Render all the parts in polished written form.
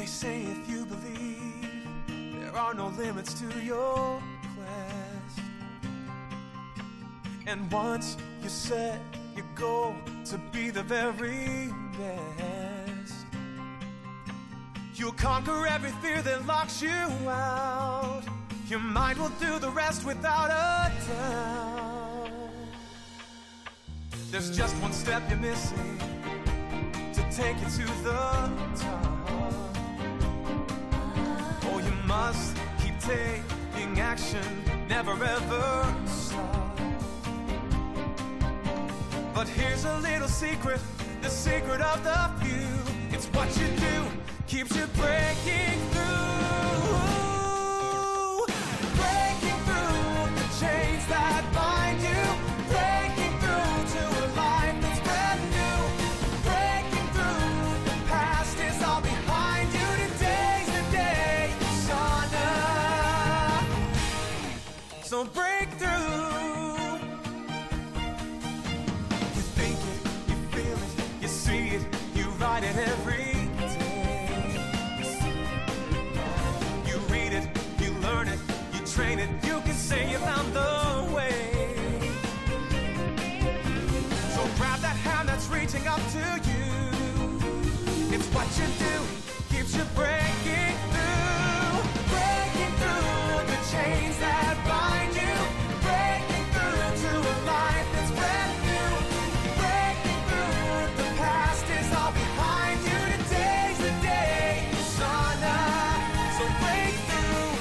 They say if you believe, there are no limits to your quest. And once you set your goal to be the very best, you'll conquer every fear that locks you out. Your mind will do the rest without a doubt. There's just one step you're missing to take you to the top. Oh, you must keep taking action, never ever stop. But here's a little secret, the secret of the few. It's what you do keeps you breaking through. Breaking through the chains that bind you. Breaking through to a life that's brand new. Breaking through the past is all behind you. Today's the day, son. So break through. You think it, you feel it, you see it, you write it every train it, you can say you found the way. So grab that hand that's reaching up to you. It's what you do, keeps you breaking through. Breaking through the chains that bind you. Breaking through to a life that's brand new. Breaking through the past is all behind you. Today's the day, son. So break through.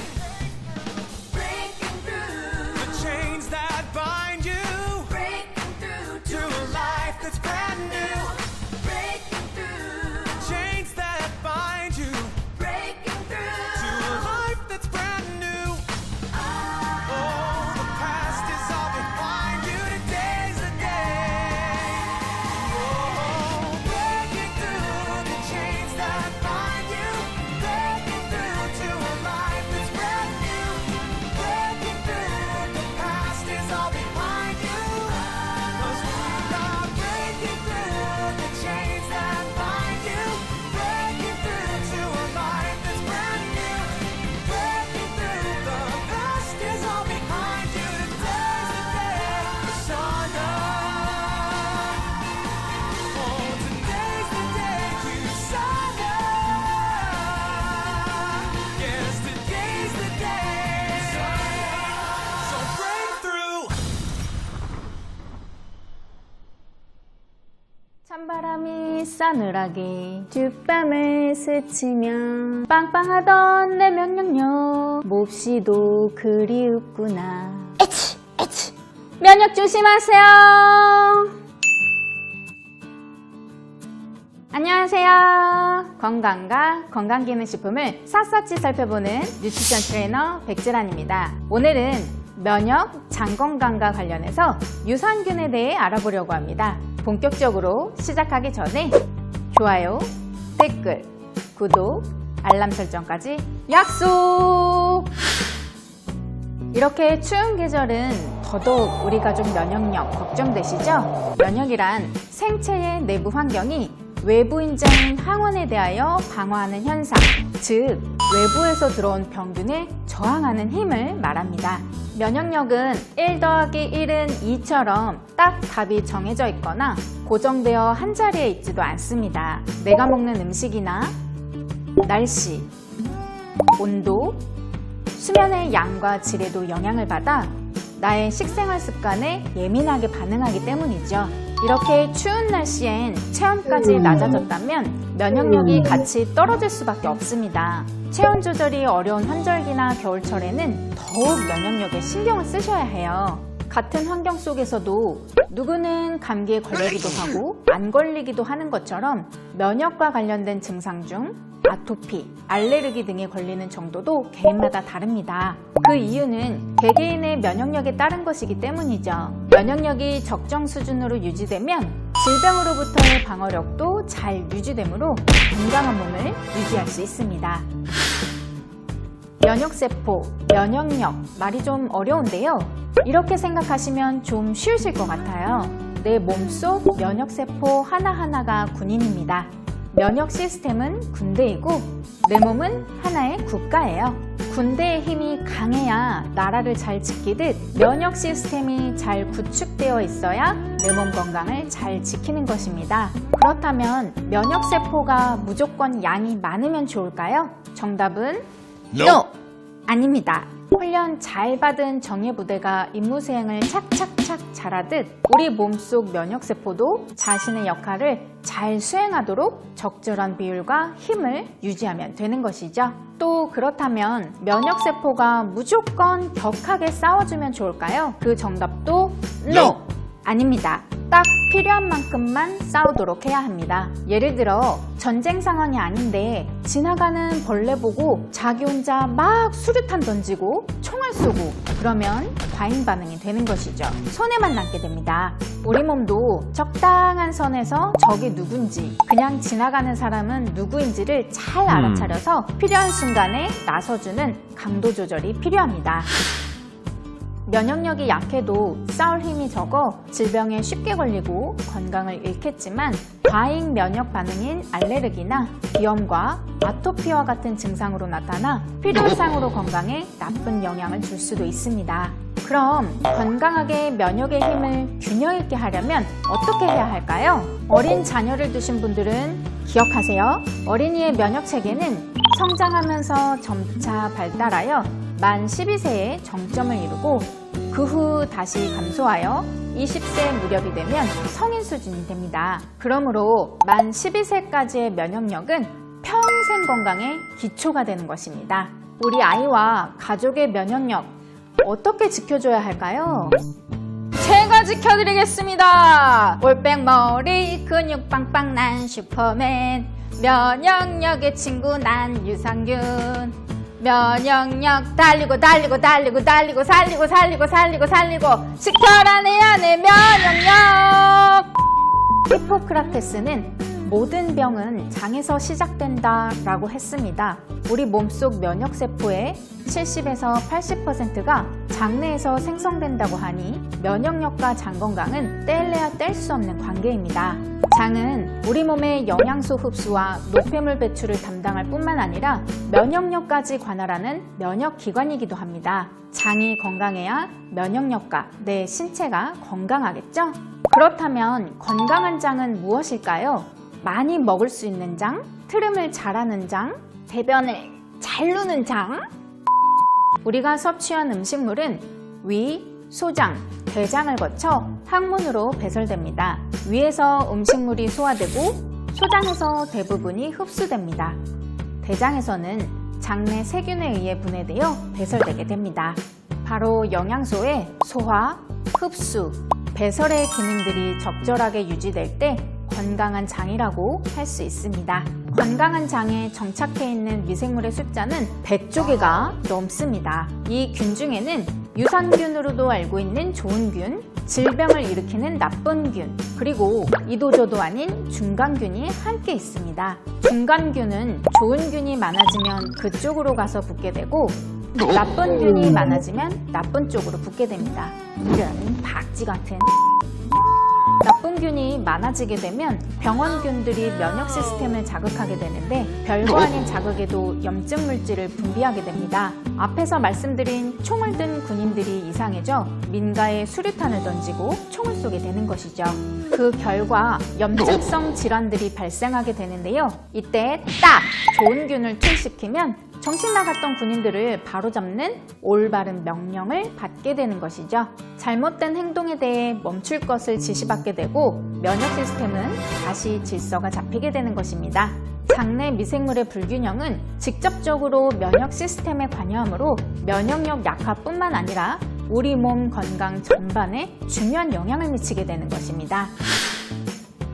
찬바람이 싸늘하게 뒷밤을 스치면 빵빵하던 내 면역력 몹시도 그리웠구나. 에치! 에치! 면역 조심하세요. 안녕하세요. 건강과 건강기능식품을 샅샅이 살펴보는 뉴트리션 트레이너 백지란입니다. 오늘은 면역, 장건강과 관련해서 유산균에 대해 알아보려고 합니다. 본격적으로 시작하기 전에 좋아요, 댓글, 구독, 알람 설정까지 약속! 이렇게 추운 계절은 더더욱 우리 가족 면역력 걱정되시죠? 면역이란 생체의 내부 환경이 외부인자인 항원에 대하여 방어하는 현상, 즉 외부에서 들어온 병균에 저항하는 힘을 말합니다. 면역력은 1 더하기 1은 2처럼 딱 답이 정해져 있거나 고정되어 한자리에 있지도 않습니다. 내가 먹는 음식이나 날씨, 온도, 수면의 양과 질에도 영향을 받아 나의 식생활 습관에 예민하게 반응하기 때문이죠. 이렇게 추운 날씨엔 체온까지 낮아졌다면 면역력이 같이 떨어질 수밖에 없습니다. 체온 조절이 어려운 환절기나 겨울철에는 더욱 면역력에 신경을 쓰셔야 해요. 같은 환경 속에서도 누구는 감기에 걸리기도 하고 안 걸리기도 하는 것처럼 면역과 관련된 증상 중 아토피, 알레르기 등에 걸리는 정도도 개인마다 다릅니다. 그 이유는 개개인의 면역력에 따른 것이기 때문이죠. 면역력이 적정 수준으로 유지되면 질병으로부터의 방어력도 잘 유지되므로 건강한 몸을 유지할 수 있습니다. 면역세포, 면역력, 말이 좀 어려운데요. 이렇게 생각하시면 좀 쉬우실 것 같아요. 내 몸속 면역세포 하나하나가 군인입니다. 면역 시스템은 군대이고 내 몸은 하나의 국가예요. 군대의 힘이 강해야 나라를 잘 지키듯 면역 시스템이 잘 구축되어 있어야 내 몸 건강을 잘 지키는 것입니다. 그렇다면 면역세포가 무조건 양이 많으면 좋을까요? 정답은 NO! 아닙니다. 훈련 잘 받은 정예부대가 임무 수행을 착착착 잘하듯 우리 몸속 면역세포도 자신의 역할을 잘 수행하도록 적절한 비율과 힘을 유지하면 되는 것이죠. 또 그렇다면 면역세포가 무조건 격하게 싸워주면 좋을까요? 그 정답도 NO! 아닙니다. 딱 필요한 만큼만 싸우도록 해야 합니다. 예를 들어 전쟁 상황이 아닌데 지나가는 벌레 보고 자기 혼자 막 수류탄 던지고 총알 쏘고 그러면 과잉 반응이 되는 것이죠. 손해만 남게 됩니다. 우리 몸도 적당한 선에서 적이 누군지 그냥 지나가는 사람은 누구인지를 잘 알아차려서 필요한 순간에 나서주는 강도 조절이 필요합니다. 면역력이 약해도 싸울 힘이 적어 질병에 쉽게 걸리고 건강을 잃겠지만 과잉 면역 반응인 알레르기나 비염과 아토피와 같은 증상으로 나타나 필요상으로 건강에 나쁜 영향을 줄 수도 있습니다. 그럼 건강하게 면역의 힘을 균형 있게 하려면 어떻게 해야 할까요? 어린 자녀를 두신 분들은 기억하세요. 어린이의 면역 체계는 성장하면서 점차 발달하여 만 12세에 정점을 이루고 그 후 다시 감소하여 20세 무렵이 되면 성인 수준이 됩니다. 그러므로 만 12세까지의 면역력은 평생 건강의 기초가 되는 것입니다. 우리 아이와 가족의 면역력 어떻게 지켜줘야 할까요? 제가 지켜드리겠습니다. 올백머리 근육 빵빵 난 슈퍼맨 면역력의 친구 난 유산균 면역력 달리고 달리고 달리고 달리고 살리고 살리고 살리고 살리고 지켜라내야 내 면역력. 히포크라테스는 모든 병은 장에서 시작된다 라고 했습니다. 우리 몸속 면역세포의 70에서 80%가 장내에서 생성된다고 하니 면역력과 장 건강은 뗄래야 뗄 수 없는 관계입니다. 장은 우리 몸의 영양소 흡수와 노폐물 배출을 담당할 뿐만 아니라 면역력까지 관할하는 면역기관이기도 합니다. 장이 건강해야 면역력과 내 신체가 건강하겠죠? 그렇다면 건강한 장은 무엇일까요? 많이 먹을 수 있는 장, 트름을 잘하는 장, 대변을 잘 누는 장? 우리가 섭취한 음식물은 위, 소장, 대장을 거쳐 항문으로 배설됩니다. 위에서 음식물이 소화되고 소장에서 대부분이 흡수됩니다. 대장에서는 장내 세균에 의해 분해되어 배설되게 됩니다. 바로 영양소의 소화, 흡수, 배설의 기능들이 적절하게 유지될 때 건강한 장이라고 할 수 있습니다. 건강한 장에 정착해 있는 미생물의 숫자는 100조개가 넘습니다. 이 균 중에는 유산균으로도 알고 있는 좋은 균, 질병을 일으키는 나쁜 균, 그리고 이도저도 아닌 중간균이 함께 있습니다. 중간균은 좋은 균이 많아지면 그쪽으로 가서 붙게 되고 나쁜 균이 많아지면 나쁜 쪽으로 붙게 됩니다. 이런 박쥐 같은. 나쁜 균이 많아지게 되면 병원균들이 면역 시스템을 자극하게 되는데 별거 아닌 자극에도 염증 물질을 분비하게 됩니다. 앞에서 말씀드린 총을 든 군인들이 이상해져 민가에 수류탄을 던지고 총을 쏘게 되는 것이죠. 그 결과 염증성 질환들이 발생하게 되는데요. 이때 딱 좋은 균을 투입시키면 정신 나갔던 군인들을 바로잡는 올바른 명령을 받게 되는 것이죠. 잘못된 행동에 대해 멈출 것을 지시받게 되고 면역 시스템은 다시 질서가 잡히게 되는 것입니다. 장내 미생물의 불균형은 직접적으로 면역 시스템에 관여하므로 면역력 약화뿐만 아니라 우리 몸 건강 전반에 중요한 영향을 미치게 되는 것입니다.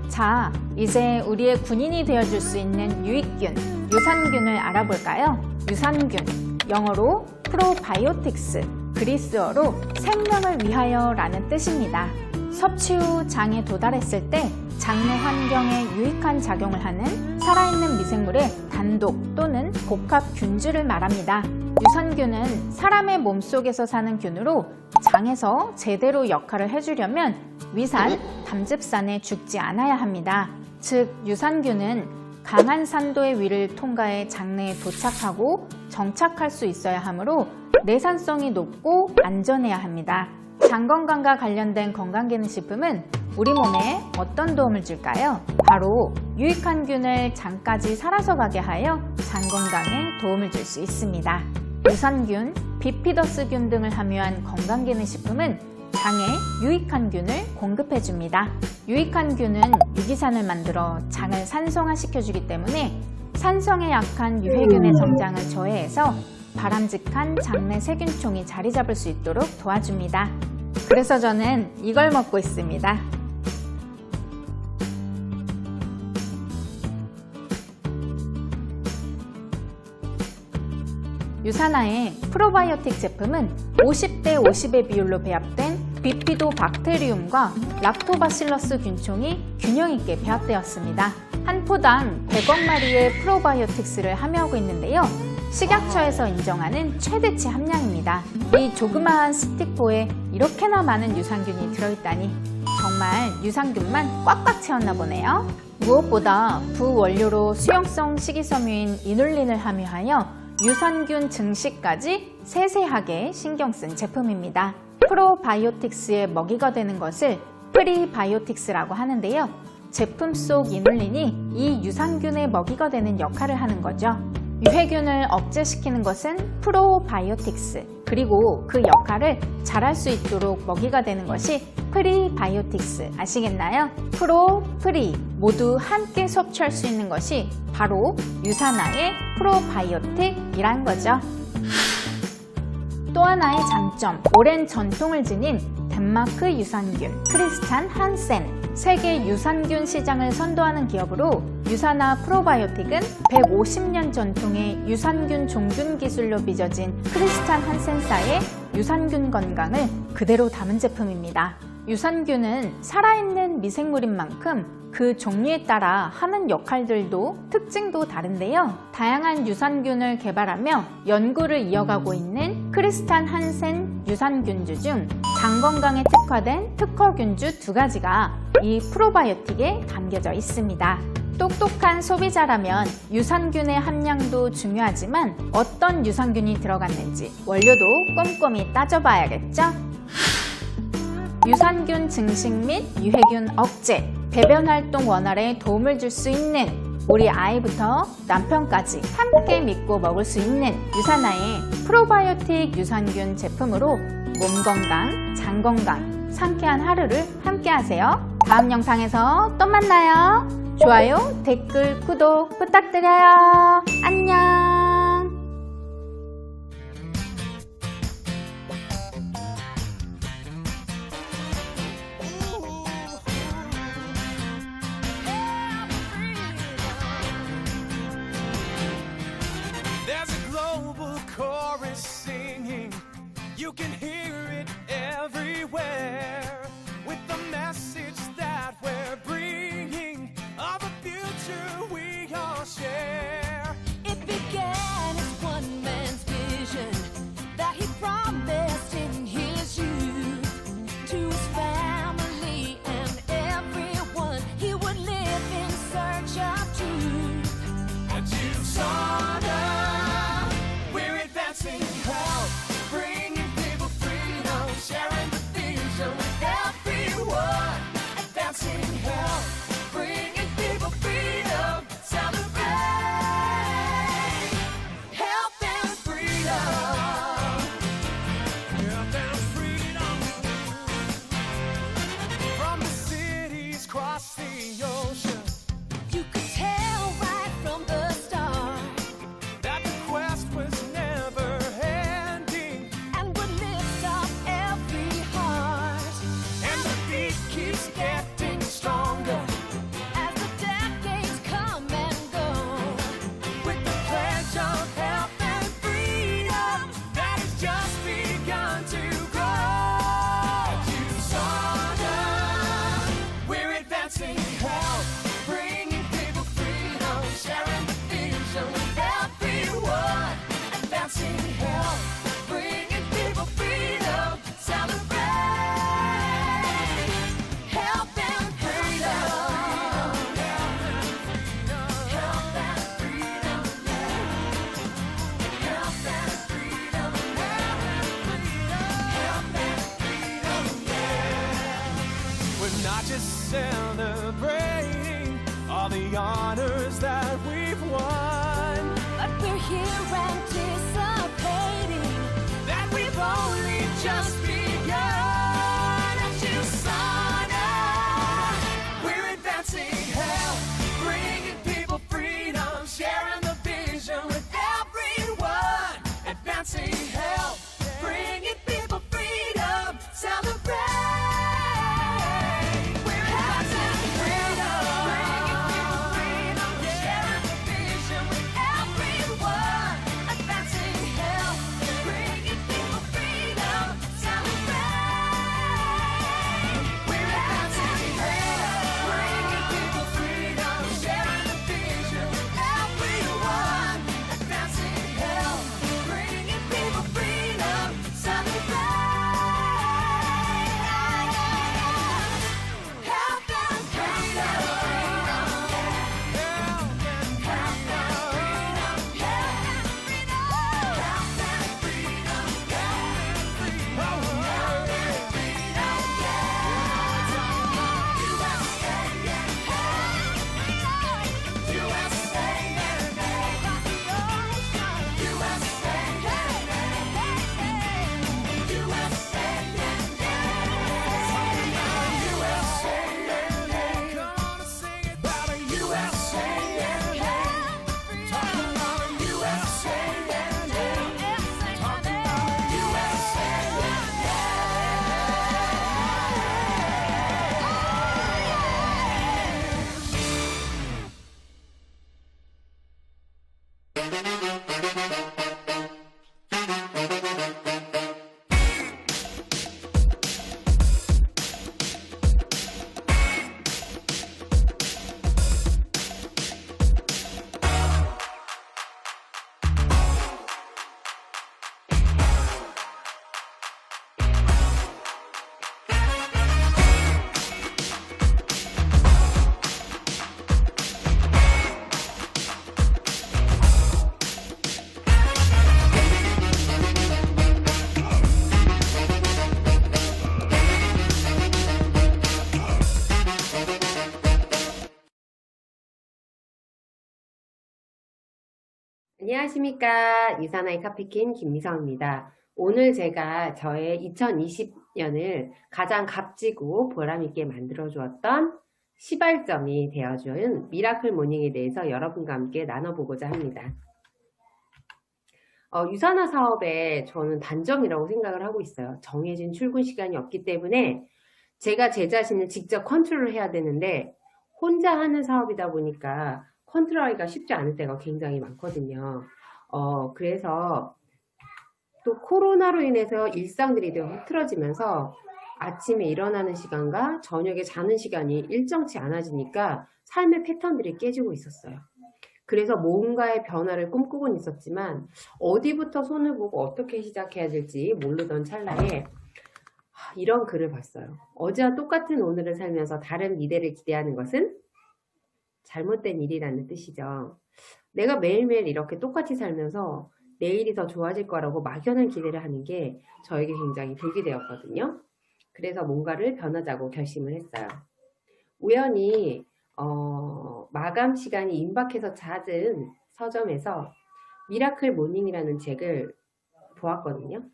자, 이제 우리의 군인이 되어줄 수 있는 유익균, 유산균을 알아볼까요? 유산균, 영어로 프로바이오틱스, 그리스어로 생명을 위하여 라는 뜻입니다. 섭취 후 장에 도달했을 때 장내 환경에 유익한 작용을 하는 살아있는 미생물의 단독 또는 복합 균주를 말합니다. 유산균은 사람의 몸속에서 사는 균으로 장에서 제대로 역할을 해주려면 위산, 담즙산에 죽지 않아야 합니다. 즉 유산균은 강한 산도의 위를 통과해 장내에 도착하고 정착할 수 있어야 하므로 내산성이 높고 안전해야 합니다. 장 건강과 관련된 건강기능식품은 우리 몸에 어떤 도움을 줄까요? 바로 유익한 균을 장까지 살아서 가게 하여 장 건강에 도움을 줄 수 있습니다. 유산균, 비피더스균 등을 함유한 건강기능식품은 장에 유익한 균을 공급해줍니다. 유익한 균은 유기산을 만들어 장을 산성화시켜주기 때문에 산성에 약한 유해균의 성장을 저해해서 바람직한 장내 세균총이 자리 잡을 수 있도록 도와줍니다. 그래서 저는 이걸 먹고 있습니다. 유사나의 프로바이오틱 제품은 50대 50의 비율로 배합된 비피도박테리움과 락토바실러스 균총이 균형 있게 배합되었습니다. 한 포당 100억 마리의 프로바이오틱스를 함유하고 있는데요. 식약처에서 인정하는 최대치 함량입니다. 이 조그마한 스틱포에 이렇게나 많은 유산균이 들어있다니 정말 유산균만 꽉꽉 채웠나 보네요. 무엇보다 부원료로 수용성 식이섬유인 이눌린을 함유하여 유산균 증식까지 세세하게 신경 쓴 제품입니다. 프로바이오틱스의 먹이가 되는 것을 프리바이오틱스라고 하는데요. 제품 속 이눌린이 이 유산균의 먹이가 되는 역할을 하는 거죠. 유해균을 억제시키는 것은 프로바이오틱스, 그리고 그 역할을 잘할 수 있도록 먹이가 되는 것이 프리바이오틱스, 아시겠나요? 프로, 프리 모두 함께 섭취할 수 있는 것이 바로 유사나의 프로바이오틱이란 거죠. 또 하나의 장점, 오랜 전통을 지닌 덴마크 유산균 크리스찬 한센, 세계 유산균 시장을 선도하는 기업으로 유사나 프로바이오틱은 150년 전통의 유산균 종균 기술로 빚어진 크리스찬 한센사의 유산균 건강을 그대로 담은 제품입니다. 유산균은 살아있는 미생물인 만큼 그 종류에 따라 하는 역할들도 특징도 다른데요. 다양한 유산균을 개발하며 연구를 이어가고 있는 크리스찬 한센 유산균주 중 장 건강에 특화된 특허균주 2가지가 이 프로바이오틱에 담겨져 있습니다. 똑똑한 소비자라면 유산균의 함량도 중요하지만 어떤 유산균이 들어갔는지 원료도 꼼꼼히 따져봐야겠죠? 유산균 증식 및 유해균 억제, 배변 활동 원활에 도움을 줄 수 있는 우리 아이부터 남편까지 함께 믿고 먹을 수 있는 유사나의 프로바이오틱 유산균 제품으로 몸 건강, 장 건강, 상쾌한 하루를 함께 하세요. 다음 영상에서 또 만나요. 좋아요, 댓글, 구독 부탁드려요. 안녕. There's a global chorus singing. You can hear it everywhere. With the message that we're bringing of a future we all share. It began We're not just celebrating all the honors that we've won, But we're here anticipating that we've only just begun. At USANA, we're advancing health, bringing people freedom, sharing the vision with everyone. Advancing health, bringing people freedom, celebrate. We're advancing freedom, bringing people freedom, sharing the vision with everyone. Advancing health, bringing people freedom, celebrate. We're advancing health, bringing people freedom, sharing the vision with everyone. Advancing health, bringing people freedom, celebrate. Health and freedom, health and freedom, health and freedom, health and freedom, 안녕하십니까. 유사나의 카피킨 김미성입니다. 오늘 제가 저의 2020년을 가장 값지고 보람있게 만들어주었던 시발점이 되어준 미라클 모닝에 대해서 여러분과 함께 나눠보고자 합니다. 유사나 사업에 저는 단점이라고 생각을 하고 있어요. 정해진 출근 시간이 없기 때문에 제가 제 자신을 직접 컨트롤 해야 되는데 혼자 하는 사업이다 보니까 컨트롤하기가 쉽지 않을 때가 굉장히 많거든요. 그래서 또 코로나로 인해서 일상들이 되게 흐트러지면서 아침에 일어나는 시간과 저녁에 자는 시간이 일정치 않아지니까 삶의 패턴들이 깨지고 있었어요. 그래서 뭔가의 변화를 꿈꾸곤 있었지만 어디부터 손을 보고 어떻게 시작해야 될지 모르던 찰나에 이런 글을 봤어요. 어제와 똑같은 오늘을 살면서 다른 미래를 기대하는 것은 잘못된 일이라는 뜻이죠. 내가 매일매일 이렇게 똑같이 살면서 내일이 더 좋아질 거라고 막연한 기대를 하는 게 저에게 굉장히 독이 되었거든요. 그래서 뭔가를 변하자고 결심을 했어요. 우연히 마감 시간이 임박해서 찾은 서점에서 미라클 모닝이라는 책을 보았거든요.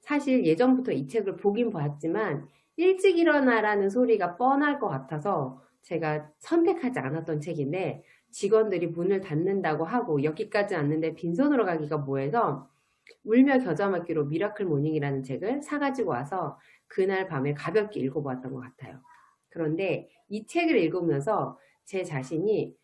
사실 예전부터 이 책을 보긴 보았지만 일찍 일어나라는 소리가 뻔할 것 같아서 제가 선택하지 않았던 책인데 직원들이 문을 닫는다고 하고 여기까지 왔는데 빈손으로 가기가 뭐해서 울며 겨자 먹기로 미라클 모닝이라는 책을 사가지고 와서 그날 밤에 가볍게 읽어보았던 것 같아요. 그런데 이 책을 읽으면서 제 자신이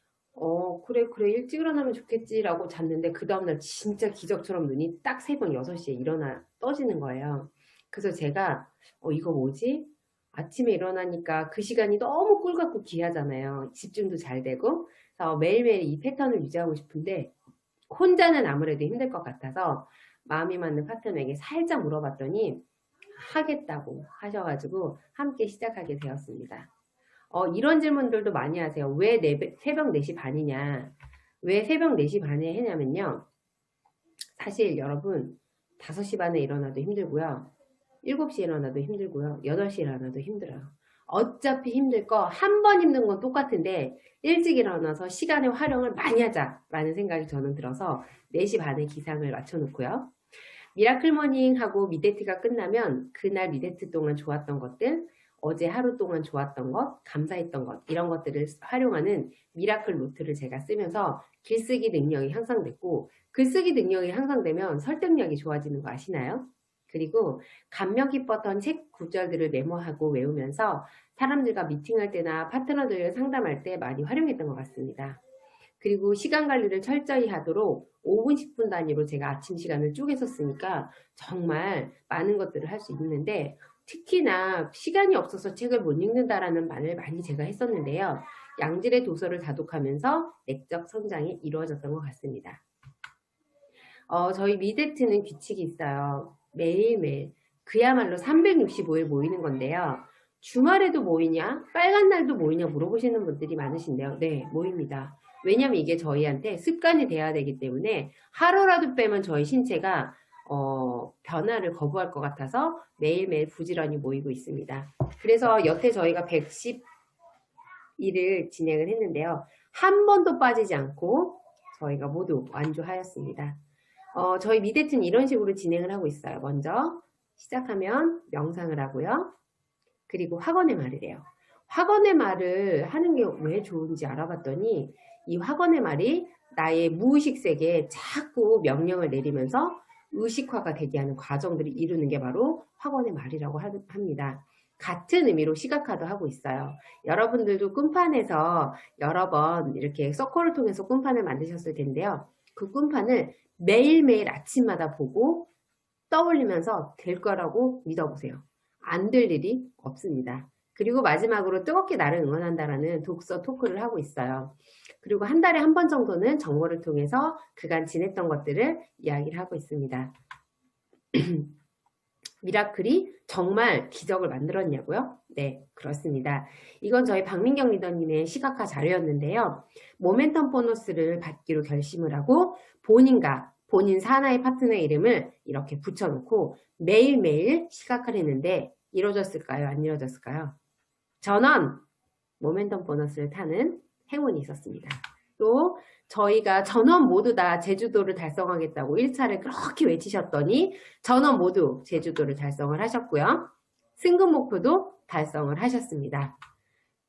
그래 일찍 일어나면 좋겠지라고 잤는데 그 다음날 진짜 기적처럼 눈이 딱 새벽 6시에 일어나 떠지는 거예요. 그래서 제가 이거 뭐지? 아침에 일어나니까 그 시간이 너무 꿀같고 귀하잖아요. 집중도 잘 되고. 그래서 매일매일 이 패턴을 유지하고 싶은데 혼자는 아무래도 힘들 것 같아서 마음이 맞는 파트너에게 살짝 물어봤더니 하겠다고 하셔가지고 함께 시작하게 되었습니다. 이런 질문들도 많이 하세요. 왜 새벽 4시 반이냐? 왜 새벽 4시 반에 해냐면요. 사실 여러분 5시 반에 일어나도 힘들고요. 7시에 일어나도 힘들고요. 8시에 일어나도 힘들어요. 어차피 힘들 거 한 번 힘든 건 똑같은데 일찍 일어나서 시간의 활용을 많이 하자라는 생각이 저는 들어서 4시 반에 기상을 맞춰놓고요. 미라클 모닝하고 미데트가 끝나면 그날 미데트 동안 좋았던 것들, 어제 하루 동안 좋았던 것, 감사했던 것 이런 것들을 활용하는 미라클 노트를 제가 쓰면서 글쓰기 능력이 향상됐고 글쓰기 능력이 향상되면 설득력이 좋아지는 거 아시나요? 그리고 감명 깊었던 책 구절들을 메모하고 외우면서 사람들과 미팅할 때나 파트너들과 상담할 때 많이 활용했던 것 같습니다. 그리고 시간 관리를 철저히 하도록 5분, 10분 단위로 제가 아침 시간을 쪼개서 쓰니까 정말 많은 것들을 할 수 있는데 특히나 시간이 없어서 책을 못 읽는다라는 말을 많이 제가 했었는데요. 양질의 도서를 다독하면서 내적 성장이 이루어졌던 것 같습니다. 저희 미데트는 규칙이 있어요. 매일매일 그야말로 365일 모이는 건데요. 주말에도 모이냐? 빨간 날도 모이냐? 물어보시는 분들이 많으신데요. 네, 모입니다. 왜냐면 이게 저희한테 습관이 돼야 되기 때문에 하루라도 빼면 저희 신체가 변화를 거부할 것 같아서 매일매일 부지런히 모이고 있습니다. 그래서 여태 저희가 110일을 진행을 했는데요. 한 번도 빠지지 않고 저희가 모두 완주하였습니다. 저희 미데트는 이런 식으로 진행을 하고 있어요. 먼저 시작하면 명상을 하고요. 그리고 학원의 말을 해요. 학원의 말을 하는 게 왜 좋은지 알아봤더니 이 학원의 말이 나의 무의식 세계에 자꾸 명령을 내리면서 의식화가 되게 하는 과정들을 이루는 게 바로 학원의 말이라고 합니다. 같은 의미로 시각화도 하고 있어요. 여러분들도 꿈판에서 여러 번 이렇게 서클을 통해서 꿈판을 만드셨을 텐데요. 그 꿈판을 매일매일 아침마다 보고 떠올리면서 될 거라고 믿어보세요. 안 될 일이 없습니다. 그리고 마지막으로 뜨겁게 나를 응원한다라는 독서 토크를 하고 있어요. 그리고 한 달에 한 번 정도는 정보를 통해서 그간 지냈던 것들을 이야기를 하고 있습니다. 미라클이 정말 기적을 만들었냐고요? 네, 그렇습니다. 이건 저희 박민경 리더님의 시각화 자료였는데요. 모멘텀 보너스를 받기로 결심을 하고 본인과 본인 사나이 파트너의 이름을 이렇게 붙여놓고 매일매일 시각화를 했는데 이루어졌을까요? 안 이루어졌을까요? 전원 모멘텀 보너스를 타는 행운이 있었습니다. 또 저희가 전원 모두 다 제주도를 달성하겠다고 1차를 그렇게 외치셨더니 전원 모두 제주도를 달성을 하셨고요. 승급 목표도 달성을 하셨습니다.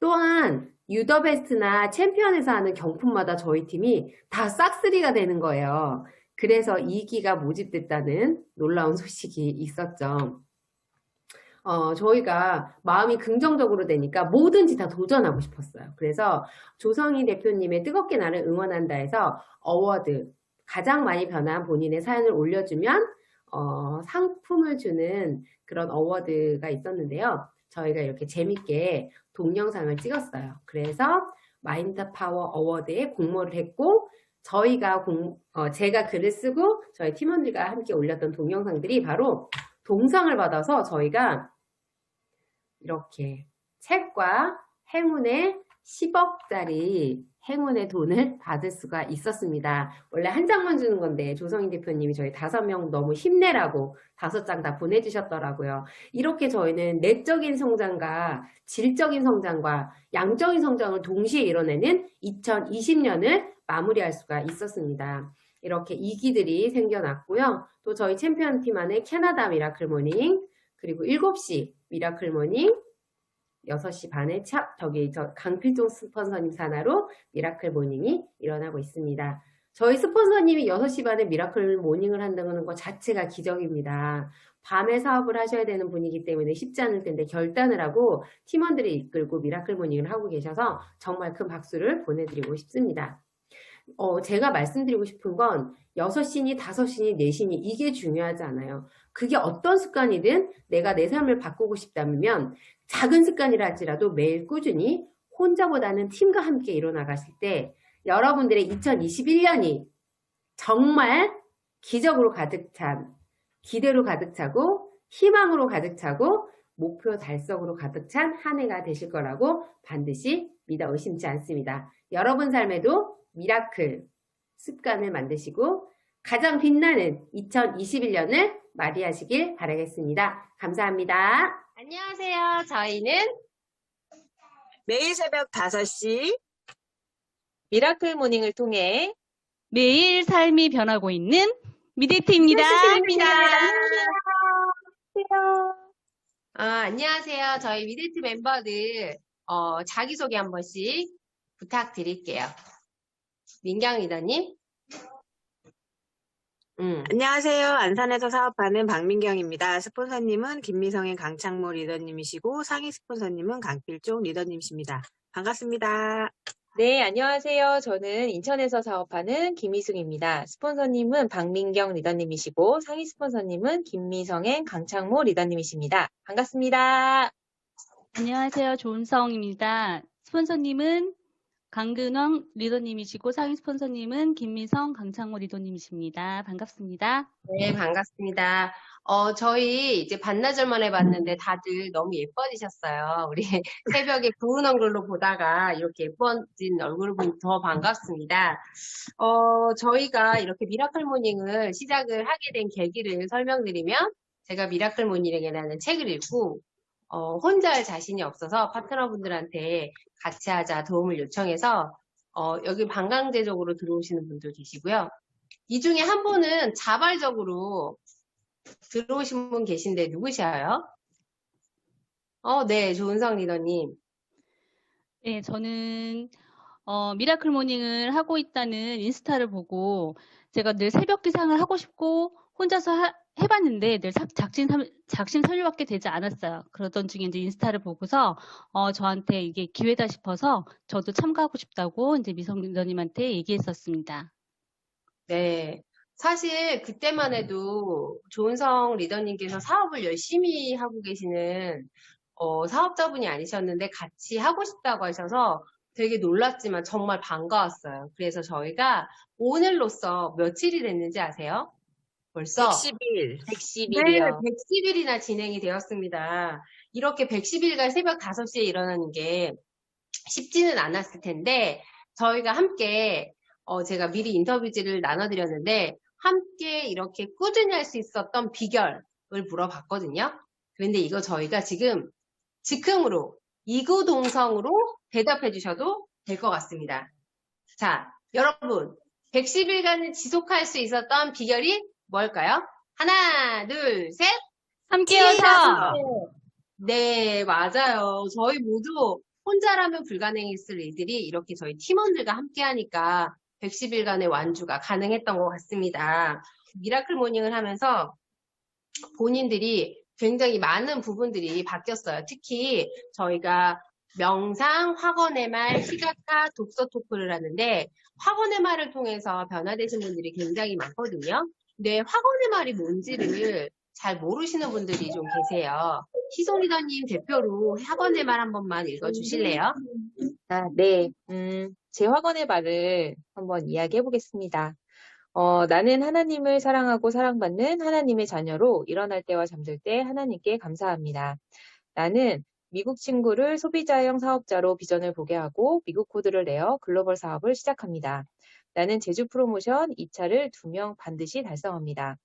또한 유더베스트나 챔피언에서 하는 경품마다 저희 팀이 다 싹쓸이가 되는 거예요. 그래서 2기가 모집됐다는 놀라운 소식이 있었죠. 저희가 마음이 긍정적으로 되니까 뭐든지 다 도전하고 싶었어요. 그래서 조성희 대표님의 뜨겁게 나를 응원한다 해서 어워드, 가장 많이 변한 본인의 사연을 올려주면 상품을 주는 그런 어워드가 있었는데요. 저희가 이렇게 재밌게 동영상을 찍었어요. 그래서 마인드 파워 어워드에 공모를 했고 제가 글을 쓰고 저희 팀원들과 함께 올렸던 동영상들이 바로 동상을 받아서 저희가 이렇게 책과 행운의 10억짜리 행운의 돈을 받을 수가 있었습니다. 원래 한 장만 주는 건데 조성희 대표님이 저희 5명 너무 힘내라고 5장 다 보내주셨더라고요. 이렇게 저희는 내적인 성장과 질적인 성장과 양적인 성장을 동시에 이뤄내는 2020년을 마무리할 수가 있었습니다. 이렇게 2기들이 생겨났고요. 또 저희 챔피언 팀 안에 캐나다 미라클 모닝, 그리고 7시 미라클 모닝, 6시 반에 강필종 스폰서님 산하로 미라클 모닝이 일어나고 있습니다. 저희 스폰서님이 6시 반에 미라클 모닝을 한다는 것 자체가 기적입니다. 밤에 사업을 하셔야 되는 분이기 때문에 쉽지 않을 텐데 결단을 하고 팀원들을 이끌고 미라클 모닝을 하고 계셔서 정말 큰 박수를 보내드리고 싶습니다. 제가 말씀드리고 싶은 건 6시니 5시니 4시니 이게 중요하지 않아요. 그게 어떤 습관이든 내가 내 삶을 바꾸고 싶다면 작은 습관이라 할지라도 매일 꾸준히 혼자보다는 팀과 함께 이뤄나가실 때 여러분들의 2021년이 정말 기적으로 가득 찬, 기대로 가득 차고 희망으로 가득 차고 목표 달성으로 가득 찬 한 해가 되실 거라고 반드시 믿어 의심치 않습니다. 여러분 삶에도 미라클 습관을 만드시고 가장 빛나는 2021년을 맞이하시길 바라겠습니다. 감사합니다. 안녕하세요. 저희는 매일 새벽 5시 미라클 모닝을 통해 매일 삶이 변하고 있는 미데이트입니다. 안녕하세요. 저희 미데이트 멤버들 자기소개 한 번씩 부탁드릴게요. 민경 리더님. 안녕하세요. 안산에서 사업하는 박민경입니다. 스폰서님은 김미성의 강창모 리더님이시고 상위 스폰서님은 강필종 리더님이십니다. 반갑습니다. 네, 안녕하세요. 저는 인천에서 사업하는 김희숙입니다. 스폰서님은 박민경 리더님이시고 상위 스폰서님은 김미성의 강창모 리더님이십니다. 반갑습니다. 안녕하세요. 조은성입니다. 스폰서님은 강근왕 리더님이시고 상위 스폰서님은 김미성, 강창모 리더님이십니다. 반갑습니다. 네, 반갑습니다. 저희 이제 반나절 만에 봤는데 다들 너무 예뻐지셨어요. 우리 새벽에 구은 얼굴로 보다가 이렇게 예뻐진 얼굴을 보니 더 반갑습니다. 저희가 이렇게 미라클 모닝을 시작을 하게 된 계기를 설명드리면 제가 미라클 모닝이라는 책을 읽고 혼자 할 자신이 없어서 파트너분들한테 같이 하자 도움을 요청해서 여기 반강제적으로 들어오시는 분도 계시고요. 이 중에 한 분은 자발적으로 들어오신 분 계신데 누구셔요? 네, 조은성 리더님. 네, 저는 미라클 모닝을 하고 있다는 인스타를 보고 제가 늘 새벽 기상을 하고 싶고 혼자서 해봤는데 늘 작심 삼일밖에 되지 않았어요. 그러던 중에 이제 인스타를 보고서 저한테 이게 기회다 싶어서 저도 참가하고 싶다고 이제 미성 리더님한테 얘기했었습니다. 네. 사실 그때만 해도 조은성 리더님께서 사업을 열심히 하고 계시는 사업자분이 아니셨는데 같이 하고 싶다고 하셔서 되게 놀랐지만 정말 반가웠어요. 그래서 저희가 오늘로써 며칠이 됐는지 아세요? 벌써 110일. 110일이요. 네, 110일이나 진행이 되었습니다. 이렇게 110일간 새벽 5시에 일어나는 게 쉽지는 않았을 텐데 저희가 함께 제가 미리 인터뷰지를 나눠드렸는데 함께 이렇게 꾸준히 할 수 있었던 비결을 물어봤거든요. 그런데 이거 저희가 지금 즉흥으로 이구동성으로 대답해 주셔도 될 것 같습니다. 자, 여러분 110일간을 지속할 수 있었던 비결이 뭘까요? 하나, 둘, 셋! 함께여서! 네, 맞아요. 저희 모두 혼자라면 불가능했을 일들이 이렇게 저희 팀원들과 함께 하니까 110일간의 완주가 가능했던 것 같습니다. 미라클 모닝을 하면서 본인들이 굉장히 많은 부분들이 바뀌었어요. 특히 저희가 명상, 학원의 말, 시각화, 독서 토크를 하는데 학원의 말을 통해서 변화되신 분들이 굉장히 많거든요. 근데 학원의 말이 뭔지를 잘 모르시는 분들이 좀 계세요. 희송 리더님 대표로 학원의 말 한 번만 읽어주실래요? 네. 제 학원의 말을 한번 이야기해 보겠습니다. 나는 하나님을 사랑하고 사랑받는 하나님의 자녀로 일어날 때와 잠들 때 하나님께 감사합니다. 나는 미국 친구를 소비자형 사업자로 비전을 보게 하고 미국 코드를 내어 글로벌 사업을 시작합니다. 나는 제주 프로모션 2차를 2명 반드시 달성합니다.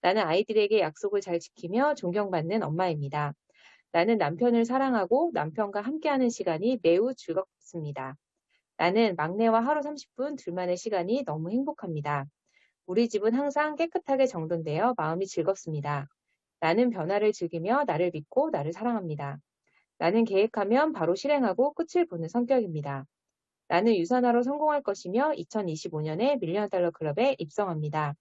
나는 아이들에게 약속을 잘 지키며 존경받는 엄마입니다. 나는 남편을 사랑하고 남편과 함께하는 시간이 매우 즐겁습니다. 나는 막내와 하루 30분 둘만의 시간이 너무 행복합니다. 우리 집은 항상 깨끗하게 정돈되어 마음이 즐겁습니다. 나는 변화를 즐기며 나를 믿고 나를 사랑합니다. 나는 계획하면 바로 실행하고 끝을 보는 성격입니다. 나는 유산화로 성공할 것이며 2025년에 밀리언 달러 클럽에 입성합니다.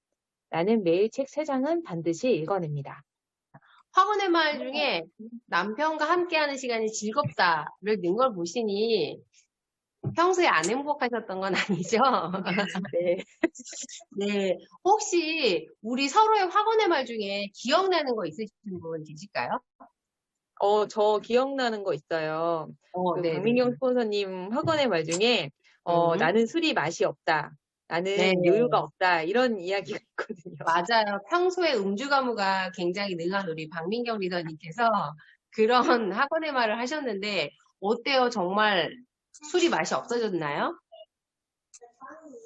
나는 매일 책 3장은 반드시 읽어냅니다. 학원의 말 중에 남편과 함께하는 시간이 즐겁다를 넣은 걸 보시니 평소에 안 행복하셨던 건 아니죠? 네. 네. 혹시 우리 서로의 학원의 말 중에 기억나는 거 있으신 분 계실까요? 저 기억나는 거 있어요. 네. 박민경 스폰서님 학원의 말 중에 나는 술이 맛이 없다. 나는 네. 여유가 없다. 이런 이야기가 있거든요. 맞아요. 평소에 음주 가무가 굉장히 능한 우리 박민경 리더님께서 그런 학원의 말을 하셨는데 어때요? 정말 술이 맛이 없어졌나요?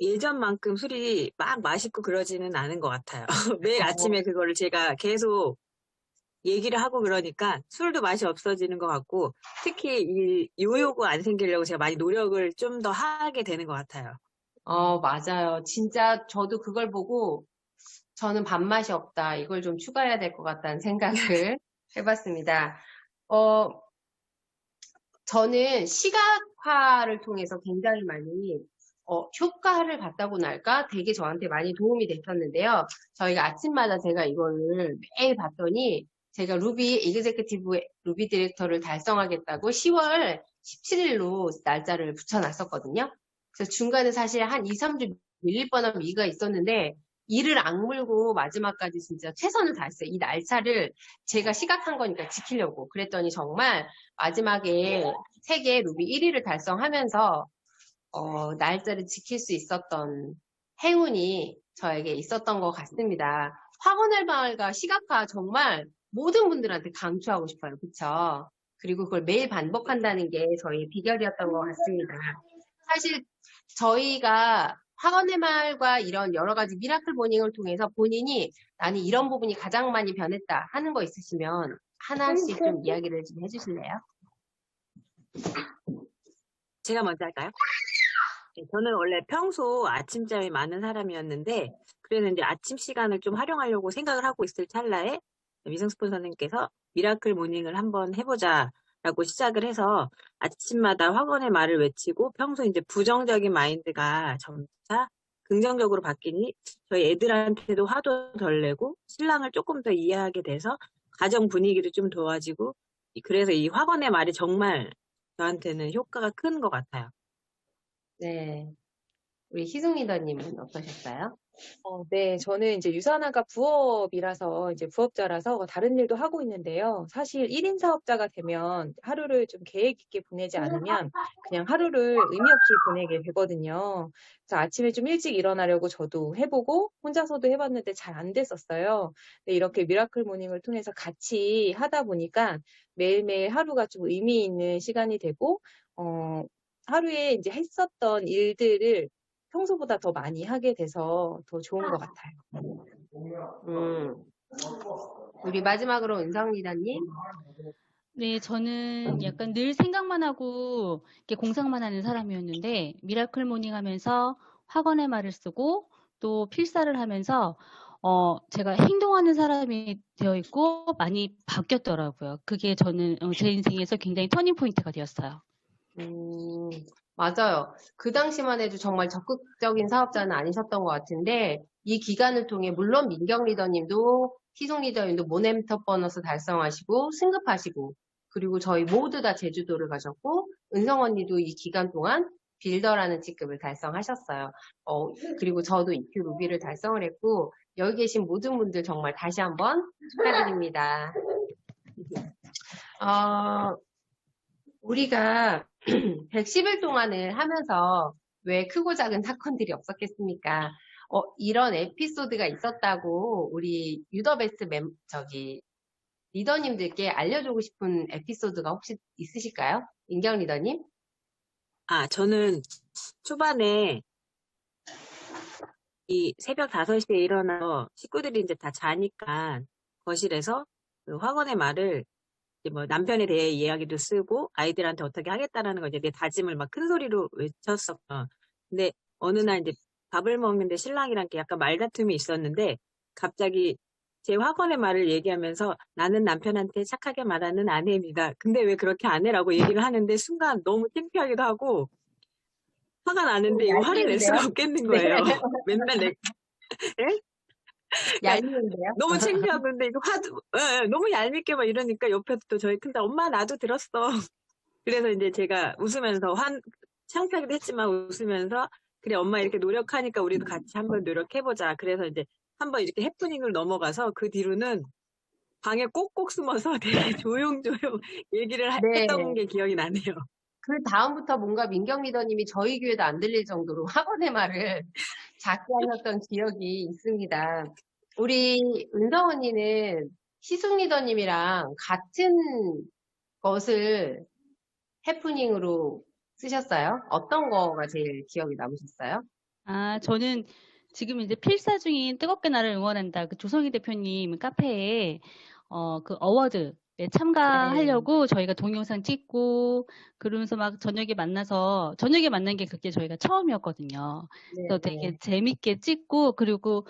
예전만큼 술이 막 맛있고 그러지는 않은 것 같아요. 매일 아침에 그거를 제가 계속 얘기를 하고 그러니까 술도 맛이 없어지는 것 같고 특히 이 요요가 안 생기려고 제가 많이 노력을 좀 더 하게 되는 것 같아요. 맞아요. 진짜 저도 그걸 보고 저는 밥맛이 없다. 이걸 좀 추가해야 될 것 같다는 생각을 해봤습니다. 어, 저는 시각화를 통해서 굉장히 많이 효과를 봤다고 날까 되게 저한테 많이 도움이 됐었는데요. 저희가 아침마다 제가 이거를 매일 봤더니 제가 루비 에그제큐티브 루비 디렉터를 달성하겠다고 10월 17일로 날짜를 붙여놨었거든요. 그래서 중간에 사실 한 2, 3주 밀릴 뻔한 위기가 있었는데 이를 악물고 마지막까지 진짜 최선을 다했어요. 이 날짜를 제가 시각한 거니까 지키려고. 그랬더니 정말 마지막에 세계 루비 1위를 달성하면서 날짜를 지킬 수 있었던 행운이 저에게 있었던 것 같습니다. 학원의 마을과 시각화 정말 모든 분들한테 강추하고 싶어요. 그쵸? 그리고 그걸 매일 반복한다는 게 저희의 비결이었던 것 같습니다. 사실 저희가 학원의 마을과 이런 여러 가지 미라클 모닝을 통해서 본인이 나는 이런 부분이 가장 많이 변했다 하는 거 있으시면 하나씩 좀 이야기를 좀 해주실래요? 제가 먼저 할까요? 네, 저는 원래 평소 아침잠이 많은 사람이었는데 그래서 이제 아침 시간을 좀 활용하려고 생각을 하고 있을 찰나에 미성 스폰서님께서 미라클 모닝을 한번 해보자라고 시작을 해서 아침마다 학원의 말을 외치고 평소 이제 부정적인 마인드가 점차 긍정적으로 바뀌니 저희 애들한테도 화도 덜 내고 신랑을 조금 더 이해하게 돼서 가정 분위기도 좀 좋아지고 그래서 이 학원의 말이 정말 저한테는 효과가 큰 것 같아요. 네. 우리 희숙 리더님은 어떠셨어요? 네, 저는 이제 유산화가 부업이라서, 이제 부업자라서 다른 일도 하고 있는데요. 사실 1인 사업자가 되면 하루를 좀 계획 있게 보내지 않으면 그냥 하루를 의미 없이 보내게 되거든요. 그래서 아침에 좀 일찍 일어나려고 저도 해보고 혼자서도 해봤는데 잘 안 됐었어요. 근데 이렇게 미라클 모닝을 통해서 같이 하다 보니까 매일매일 하루가 좀 의미 있는 시간이 되고, 하루에 이제 했었던 일들을 평소보다 더 많이 하게 돼서 더 좋은 것 같아요. 우리 마지막으로 은성 리더님. 네, 저는 약간 늘 생각만 하고 이렇게 공상만 하는 사람이었는데 미라클 모닝 하면서 학원의 말을 쓰고 또 필사를 하면서 제가 행동하는 사람이 되어 있고 많이 바뀌었더라고요. 그게 저는 제 인생에서 굉장히 터닝 포인트가 되었어요. 맞아요. 그 당시만 해도 정말 적극적인 사업자는 아니셨던 것 같은데 이 기간을 통해 물론 민경 리더님도 희숙 리더님도 모네미터 보너스 달성하시고 승급하시고 그리고 저희 모두 다 제주도를 가셨고 은성 언니도 이 기간 동안 빌더라는 직급을 달성하셨어요. 그리고 저도 EQ 루비를 달성을 했고 여기 계신 모든 분들 정말 다시 한번 축하드립니다. 우리가 110일 동안을 하면서 왜 크고 작은 사건들이 없었겠습니까? 이런 에피소드가 있었다고 우리 유더베스트 리더님들께 알려주고 싶은 에피소드가 혹시 있으실까요? 민경 리더님? 저는 초반에 이 새벽 5시에 일어나서 식구들이 이제 다 자니까 거실에서 그 학원의 말을 이제 뭐 남편에 대해 이야기도 쓰고 아이들한테 어떻게 하겠다라는 거 이제 내 다짐을 막 큰 소리로 외쳤었어. 근데 어느 날 이제 밥을 먹는데 신랑이랑 약간 말다툼이 있었는데 갑자기 제 학원의 말을 얘기하면서 나는 남편한테 착하게 말하는 아내입니다. 근데 왜 그렇게 안 해라고 얘기를 하는데 순간 너무 창피하기도 하고 화가 나는데 이거 화를 낼 수가 없겠는 거예요. 맨날 얄미운데요? 너무 창피하고 근데 이거 너무 얄밉게 막 이러니까 옆에서 또 저희 큰딸 엄마 나도 들었어. 그래서 이제 제가 웃으면서 창피하기도 했지만 웃으면서 그래 엄마 이렇게 노력하니까 우리도 같이 한번 노력해보자. 그래서 이제 한번 이렇게 해프닝을 넘어가서 그 뒤로는 방에 꼭꼭 숨어서 되게 조용조용 얘기를 했던 게 기억이 나네요. 그 다음부터 뭔가 민경 리더님이 저희 귀에도 안 들릴 정도로 학원의 말을 작게 하셨던 기억이 있습니다. 우리 은성 언니는 희숙 리더님이랑 같은 것을 해프닝으로 쓰셨어요? 어떤 거가 제일 기억에 남으셨어요? 저는 지금 이제 필사 중인 뜨겁게 나를 응원한다. 그 조성희 대표님 카페에 그 어워드에 참가하려고 저희가 동영상 찍고 그러면서 막 저녁에 만난 게 그게 저희가 처음이었거든요. 그래서 되게 재밌게 찍고 그리고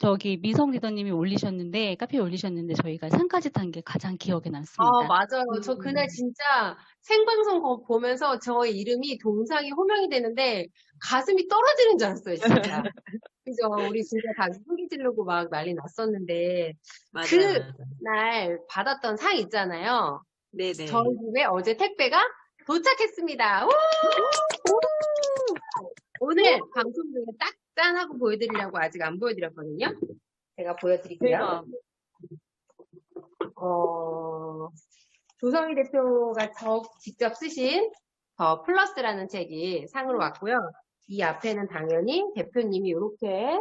저기 미성 리더님이 올리셨는데 카페에 올리셨는데 저희가 상까지 탄 게 가장 기억에 남습니다. 맞아요. 저 그날 진짜 생방송 보면서 저의 이름이 동상이 호명이 되는데 가슴이 떨어지는 줄 알았어요, 진짜. 그죠? 우리 진짜 다 소리 지르고 막 난리 났었는데 맞아요. 그날 받았던 상 있잖아요. 네네. 저희 집에 어제 택배가 도착했습니다. 우! 오늘 방송 중에 딱 짠하고 보여드리려고 아직 안 보여드렸거든요. 제가 보여드릴게요. 조성희 대표가 직접 쓰신 더 플러스라는 책이 상으로 왔고요. 이 앞에는 당연히 대표님이 이렇게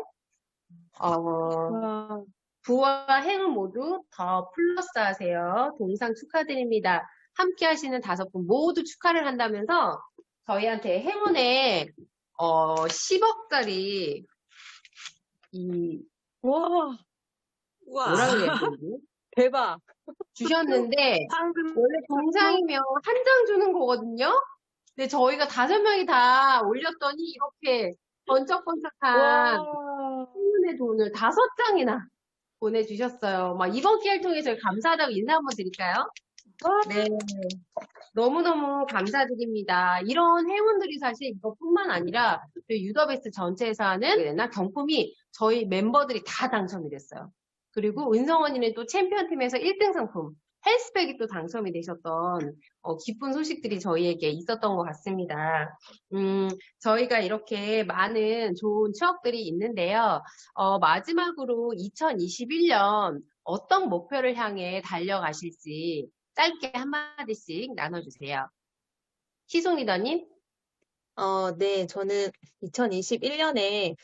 부와 행운 모두 더 플러스 하세요. 동상 축하드립니다. 함께 하시는 5분 모두 축하를 한다면서 저희한테 행운의 10억짜리 우와. 뭐라 그래야 되지? 대박. 주셨는데 황금. 원래 동상이면 한 장 주는 거거든요. 근데 저희가 5명이 다 올렸더니 이렇게 번쩍번쩍한 행운의 돈을 5장이나 보내주셨어요. 막 이번 기회를 통해 저희 감사하다고 인사 한번 드릴까요? 네. 너무너무 감사드립니다. 이런 행운들이 사실 이것뿐만 아니라 유더베스트 전체에서 하는 경품이 저희 멤버들이 다 당첨이 됐어요. 그리고 은성 언니는 또 챔피언팀에서 1등 상품 헬스백이 또 당첨이 되셨던 기쁜 소식들이 저희에게 있었던 것 같습니다. 저희가 이렇게 많은 좋은 추억들이 있는데요. 마지막으로 2021년 어떤 목표를 향해 달려가실지 짧게 한마디씩 나눠주세요. 시송 리더님? 네, 저는 2021년에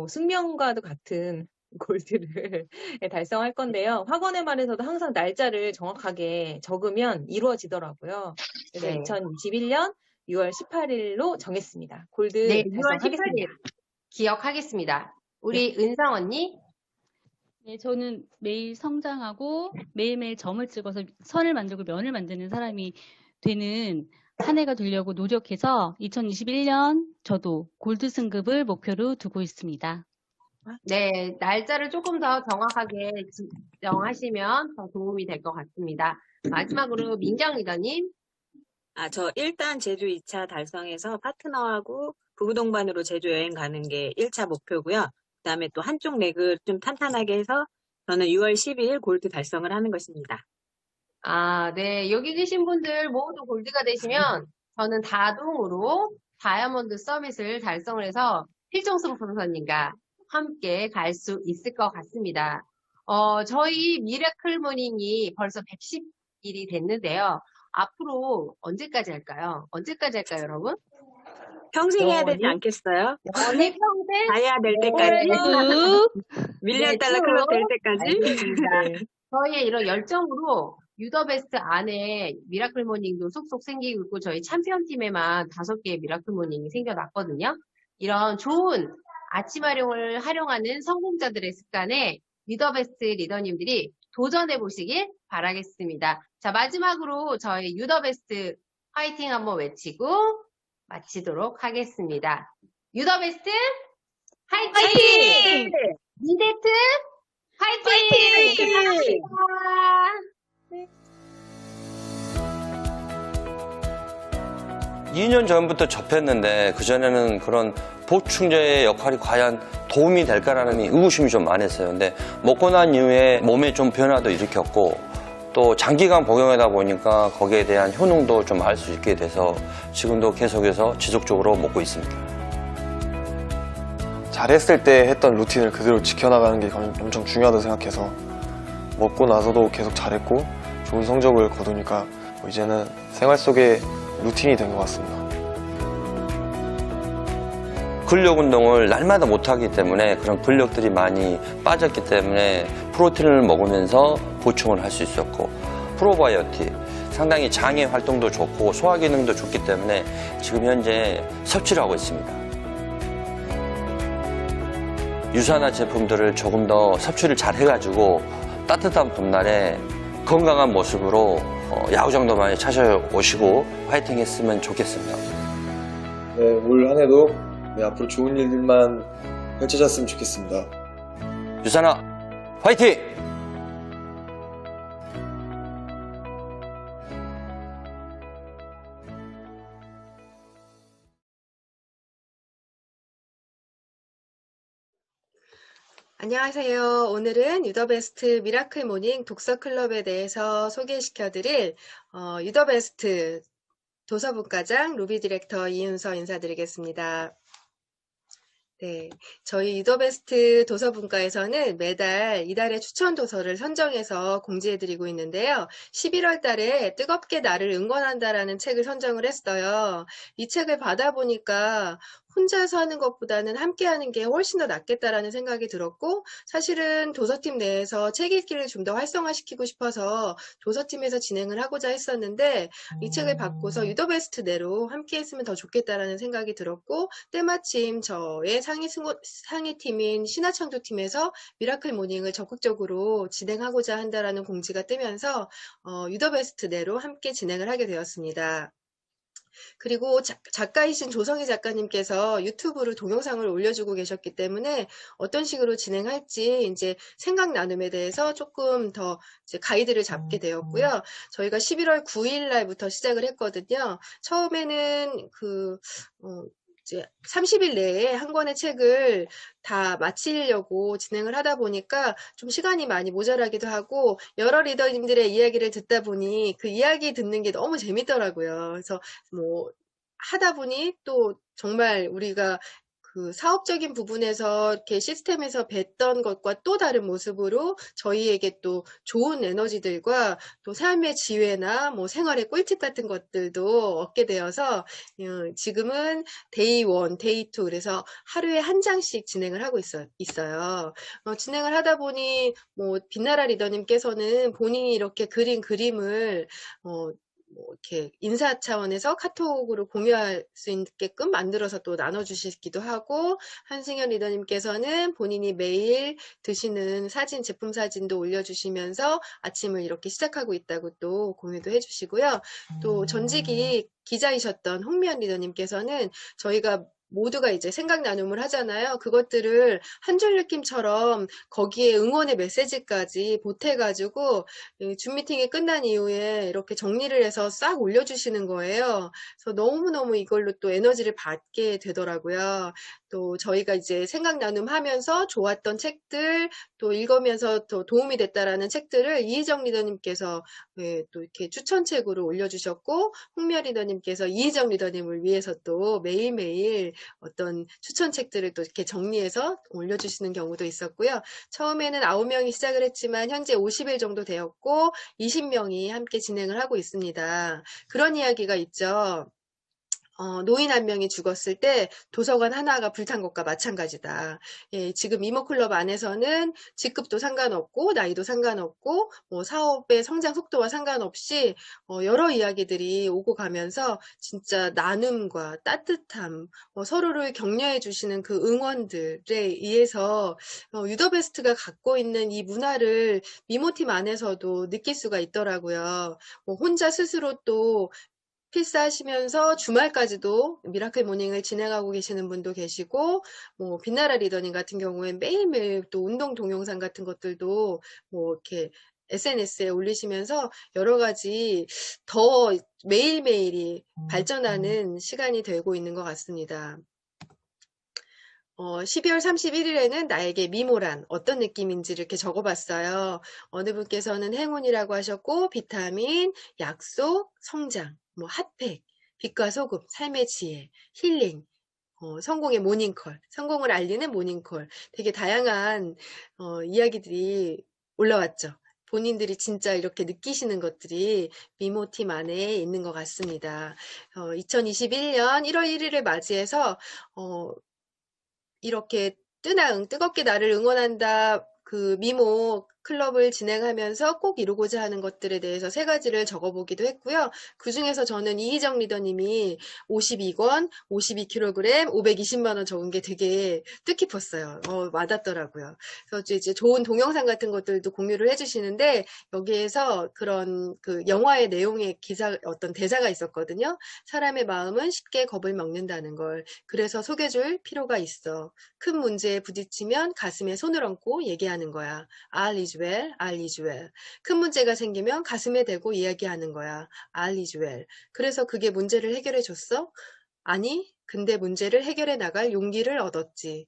숙명과도 같은 골드를 달성할 건데요. 학원의 말에서도 항상 날짜를 정확하게 적으면 이루어지더라고요. 그래서 네. 2021년 6월 18일로 정했습니다. 골드 네, 6월 18일 달성하겠습니다. 기억하겠습니다. 우리 은성 언니? 네, 저는 매일 성장하고 매일매일 점을 찍어서 선을 만들고 면을 만드는 사람이 되는 한 해가 되려고 노력해서 2021년 저도 골드 승급을 목표로 두고 있습니다. 네, 날짜를 조금 더 정확하게 지정하시면 더 도움이 될 것 같습니다. 마지막으로 민경 리더님. 저 일단 제주 2차 달성해서 파트너하고 부부 동반으로 제주 여행 가는 게 1차 목표고요. 그다음에 또 한쪽 레그 좀 탄탄하게 해서 저는 6월 12일 골드 달성을 하는 것입니다. 네. 여기 계신 분들 모두 골드가 되시면 저는 다동으로 다이아몬드 서밋을 달성을 해서 필정승 프로선님과 함께 갈 수 있을 것 같습니다. 저희 미라클 모닝이 벌써 110일이 됐는데요. 앞으로 언제까지 할까요? 여러분? 평생 해야 되지 않겠어요? 평생? 가야 될 때까지. 밀리언 달러 클럽 될 때까지. 알겠습니다. 저희의 이런 열정으로 유더베스트 안에 미라클 모닝도 쏙쏙 생기고 있고 저희 챔피언팀에만 5개의 미라클 모닝이 생겨났거든요. 이런 좋은 아침 활용하는 성공자들의 습관에 유더베스트 리더님들이 도전해 보시길 바라겠습니다. 자, 마지막으로 저희 유더베스트 화이팅 한번 외치고 마치도록 하겠습니다. 유더베스트 화이팅! 미데트 화이팅! 감사합니다. 2년 전부터 접했는데 그전에는 그런 보충제의 역할이 과연 도움이 될까라는 의구심이 좀 많았어요. 근데 먹고 난 이후에 몸에 좀 변화도 일으켰고 또 장기간 복용하다 보니까 거기에 대한 효능도 좀 알 수 있게 돼서 지금도 계속해서 지속적으로 먹고 있습니다. 잘했을 때 했던 루틴을 그대로 지켜나가는 게 엄청 중요하다고 생각해서 먹고 나서도 계속 잘했고 좋은 성적을 거두니까 이제는 생활 속에 루틴이 된 것 같습니다. 근력 운동을 날마다 못하기 때문에 그런 근력들이 많이 빠졌기 때문에 프로틴을 먹으면서 보충을 할 수 있었고 프로바이오틱 상당히 장의 활동도 좋고 소화 기능도 좋기 때문에 지금 현재 섭취를 하고 있습니다. 유산화 제품들을 조금 더 섭취를 잘 해가지고 따뜻한 봄날에 건강한 모습으로 야구장도 많이 찾아오시고 화이팅 했으면 좋겠습니다. 네, 올 한 해도 네, 앞으로 좋은 일들만 펼쳐졌으면 좋겠습니다. 유산아, 화이팅! 안녕하세요. 오늘은 유더베스트 미라클 모닝 독서 클럽에 대해서 소개시켜드릴 유더베스트 도서분과장 루비 디렉터 이윤서 인사드리겠습니다. 네, 저희 유더베스트 도서분과에서는 매달 이달의 추천 도서를 선정해서 공지해드리고 있는데요. 11월 달에 뜨겁게 나를 응원한다라는 책을 선정을 했어요. 이 책을 받아보니까 혼자서 하는 것보다는 함께 하는 게 훨씬 더 낫겠다라는 생각이 들었고, 사실은 도서팀 내에서 책 읽기를 좀 더 활성화시키고 싶어서 도서팀에서 진행을 하고자 했었는데, 이 책을 받고서 유더베스트 내로 함께 했으면 더 좋겠다라는 생각이 들었고, 때마침 저의 상위팀인 신화창조팀에서 미라클 모닝을 적극적으로 진행하고자 한다라는 공지가 뜨면서 유더베스트 내로 함께 진행을 하게 되었습니다. 그리고 작가이신 조성희 작가님께서 유튜브로 동영상을 올려주고 계셨기 때문에 어떤 식으로 진행할지 이제 생각 나눔에 대해서 조금 더 이제 가이드를 잡게 되었고요. 저희가 11월 9일 날부터 시작을 했거든요. 처음에는 이제 30일 내에 한 권의 책을 다 마치려고 진행을 하다 보니까 좀 시간이 많이 모자라기도 하고, 여러 리더님들의 이야기를 듣다 보니 그 이야기 듣는 게 너무 재밌더라고요. 그래서 뭐 하다 보니 또 정말 우리가 그 사업적인 부분에서 이렇게 시스템에서 뵀던 것과 또 다른 모습으로 저희에게 또 좋은 에너지들과 또 삶의 지혜나 뭐 생활의 꿀팁 같은 것들도 얻게 되어서 지금은 데이 1, 데이 2 그래서 하루에 한 장씩 진행을 하고 있어요. 진행을 하다 보니 뭐 빛나라 리더님께서는 본인이 이렇게 그린 그림을 이렇게 인사 차원에서 카톡으로 공유할 수 있게끔 만들어서 또 나눠주시기도 하고, 한승현 리더님께서는 본인이 매일 드시는 사진, 제품 사진도 올려주시면서 아침을 이렇게 시작하고 있다고 또 공유도 해주시고요. 또 전직이 기자이셨던 홍미연 리더님께서는 저희가 모두가 이제 생각 나눔을 하잖아요. 그것들을 한 줄 느낌처럼 거기에 응원의 메시지까지 보태가지고 줌 미팅이 끝난 이후에 이렇게 정리를 해서 싹 올려주시는 거예요. 그래서 너무너무 이걸로 또 에너지를 받게 되더라고요. 또 저희가 이제 생각 나눔하면서 좋았던 책들, 또 읽으면서 더 도움이 됐다라는 책들을 이희정 리더님께서 또 이렇게 추천책으로 올려주셨고, 홍미연 리더님께서 이희정 리더님을 위해서 또 매일매일 어떤 추천책들을 또 이렇게 정리해서 올려주시는 경우도 있었고요. 처음에는 9명이 시작을 했지만 현재 50일 정도 되었고 20명이 함께 진행을 하고 있습니다. 그런 이야기가 있죠. 노인 한 명이 죽었을 때 도서관 하나가 불탄 것과 마찬가지다. 예, 지금 이모클럽 안에서는 직급도 상관없고 나이도 상관없고 뭐 사업의 성장 속도와 상관없이 여러 이야기들이 오고 가면서 진짜 나눔과 따뜻함, 서로를 격려해 주시는 그 응원들에 의해서 유더베스트가 갖고 있는 이 문화를 미모팀 안에서도 느낄 수가 있더라고요. 혼자 스스로 또 필사하시면서 주말까지도 미라클 모닝을 진행하고 계시는 분도 계시고, 뭐 빛나라 리더님 같은 경우엔 매일매일 또 운동 동영상 같은 것들도 뭐 이렇게 SNS에 올리시면서 여러 가지 더 매일매일이 발전하는 시간이 되고 있는 것 같습니다. 12월 31일에는 나에게 미모란 어떤 느낌인지를 이렇게 적어봤어요. 어느 분께서는 행운이라고 하셨고, 비타민, 약속, 성장, 뭐 핫팩, 빛과 소금, 삶의 지혜, 힐링, 성공의 모닝콜, 성공을 알리는 모닝콜, 되게 다양한 이야기들이 올라왔죠. 본인들이 진짜 이렇게 느끼시는 것들이 미모팀 안에 있는 것 같습니다. 2021년 1월 1일을 맞이해서 이렇게 뜨겁게 나를 응원한다, 그 미모 클럽을 진행하면서 꼭 이루고자 하는 것들에 대해서 3가지를 적어보기도 했고요. 그중에서 저는 이희정 리더님이 52권, 52kg, 520만 원 적은 게 되게 뜻깊었어요. 와닿더라고요. 그래서 이제 좋은 동영상 같은 것들도 공유를 해주시는데 여기에서 그런 그 영화의 내용의 어떤 대사가 있었거든요. 사람의 마음은 쉽게 겁을 먹는다는 걸. 그래서 속여줄 필요가 있어. 큰 문제에 부딪히면 가슴에 손을 얹고 얘기하는 거야. All is well, all is well. 큰 문제가 생기면 가슴에 대고 이야기하는 거야. All is well. 그래서 그게 문제를 해결해 줬어? 아니, 근데 문제를 해결해 나갈 용기를 얻었지.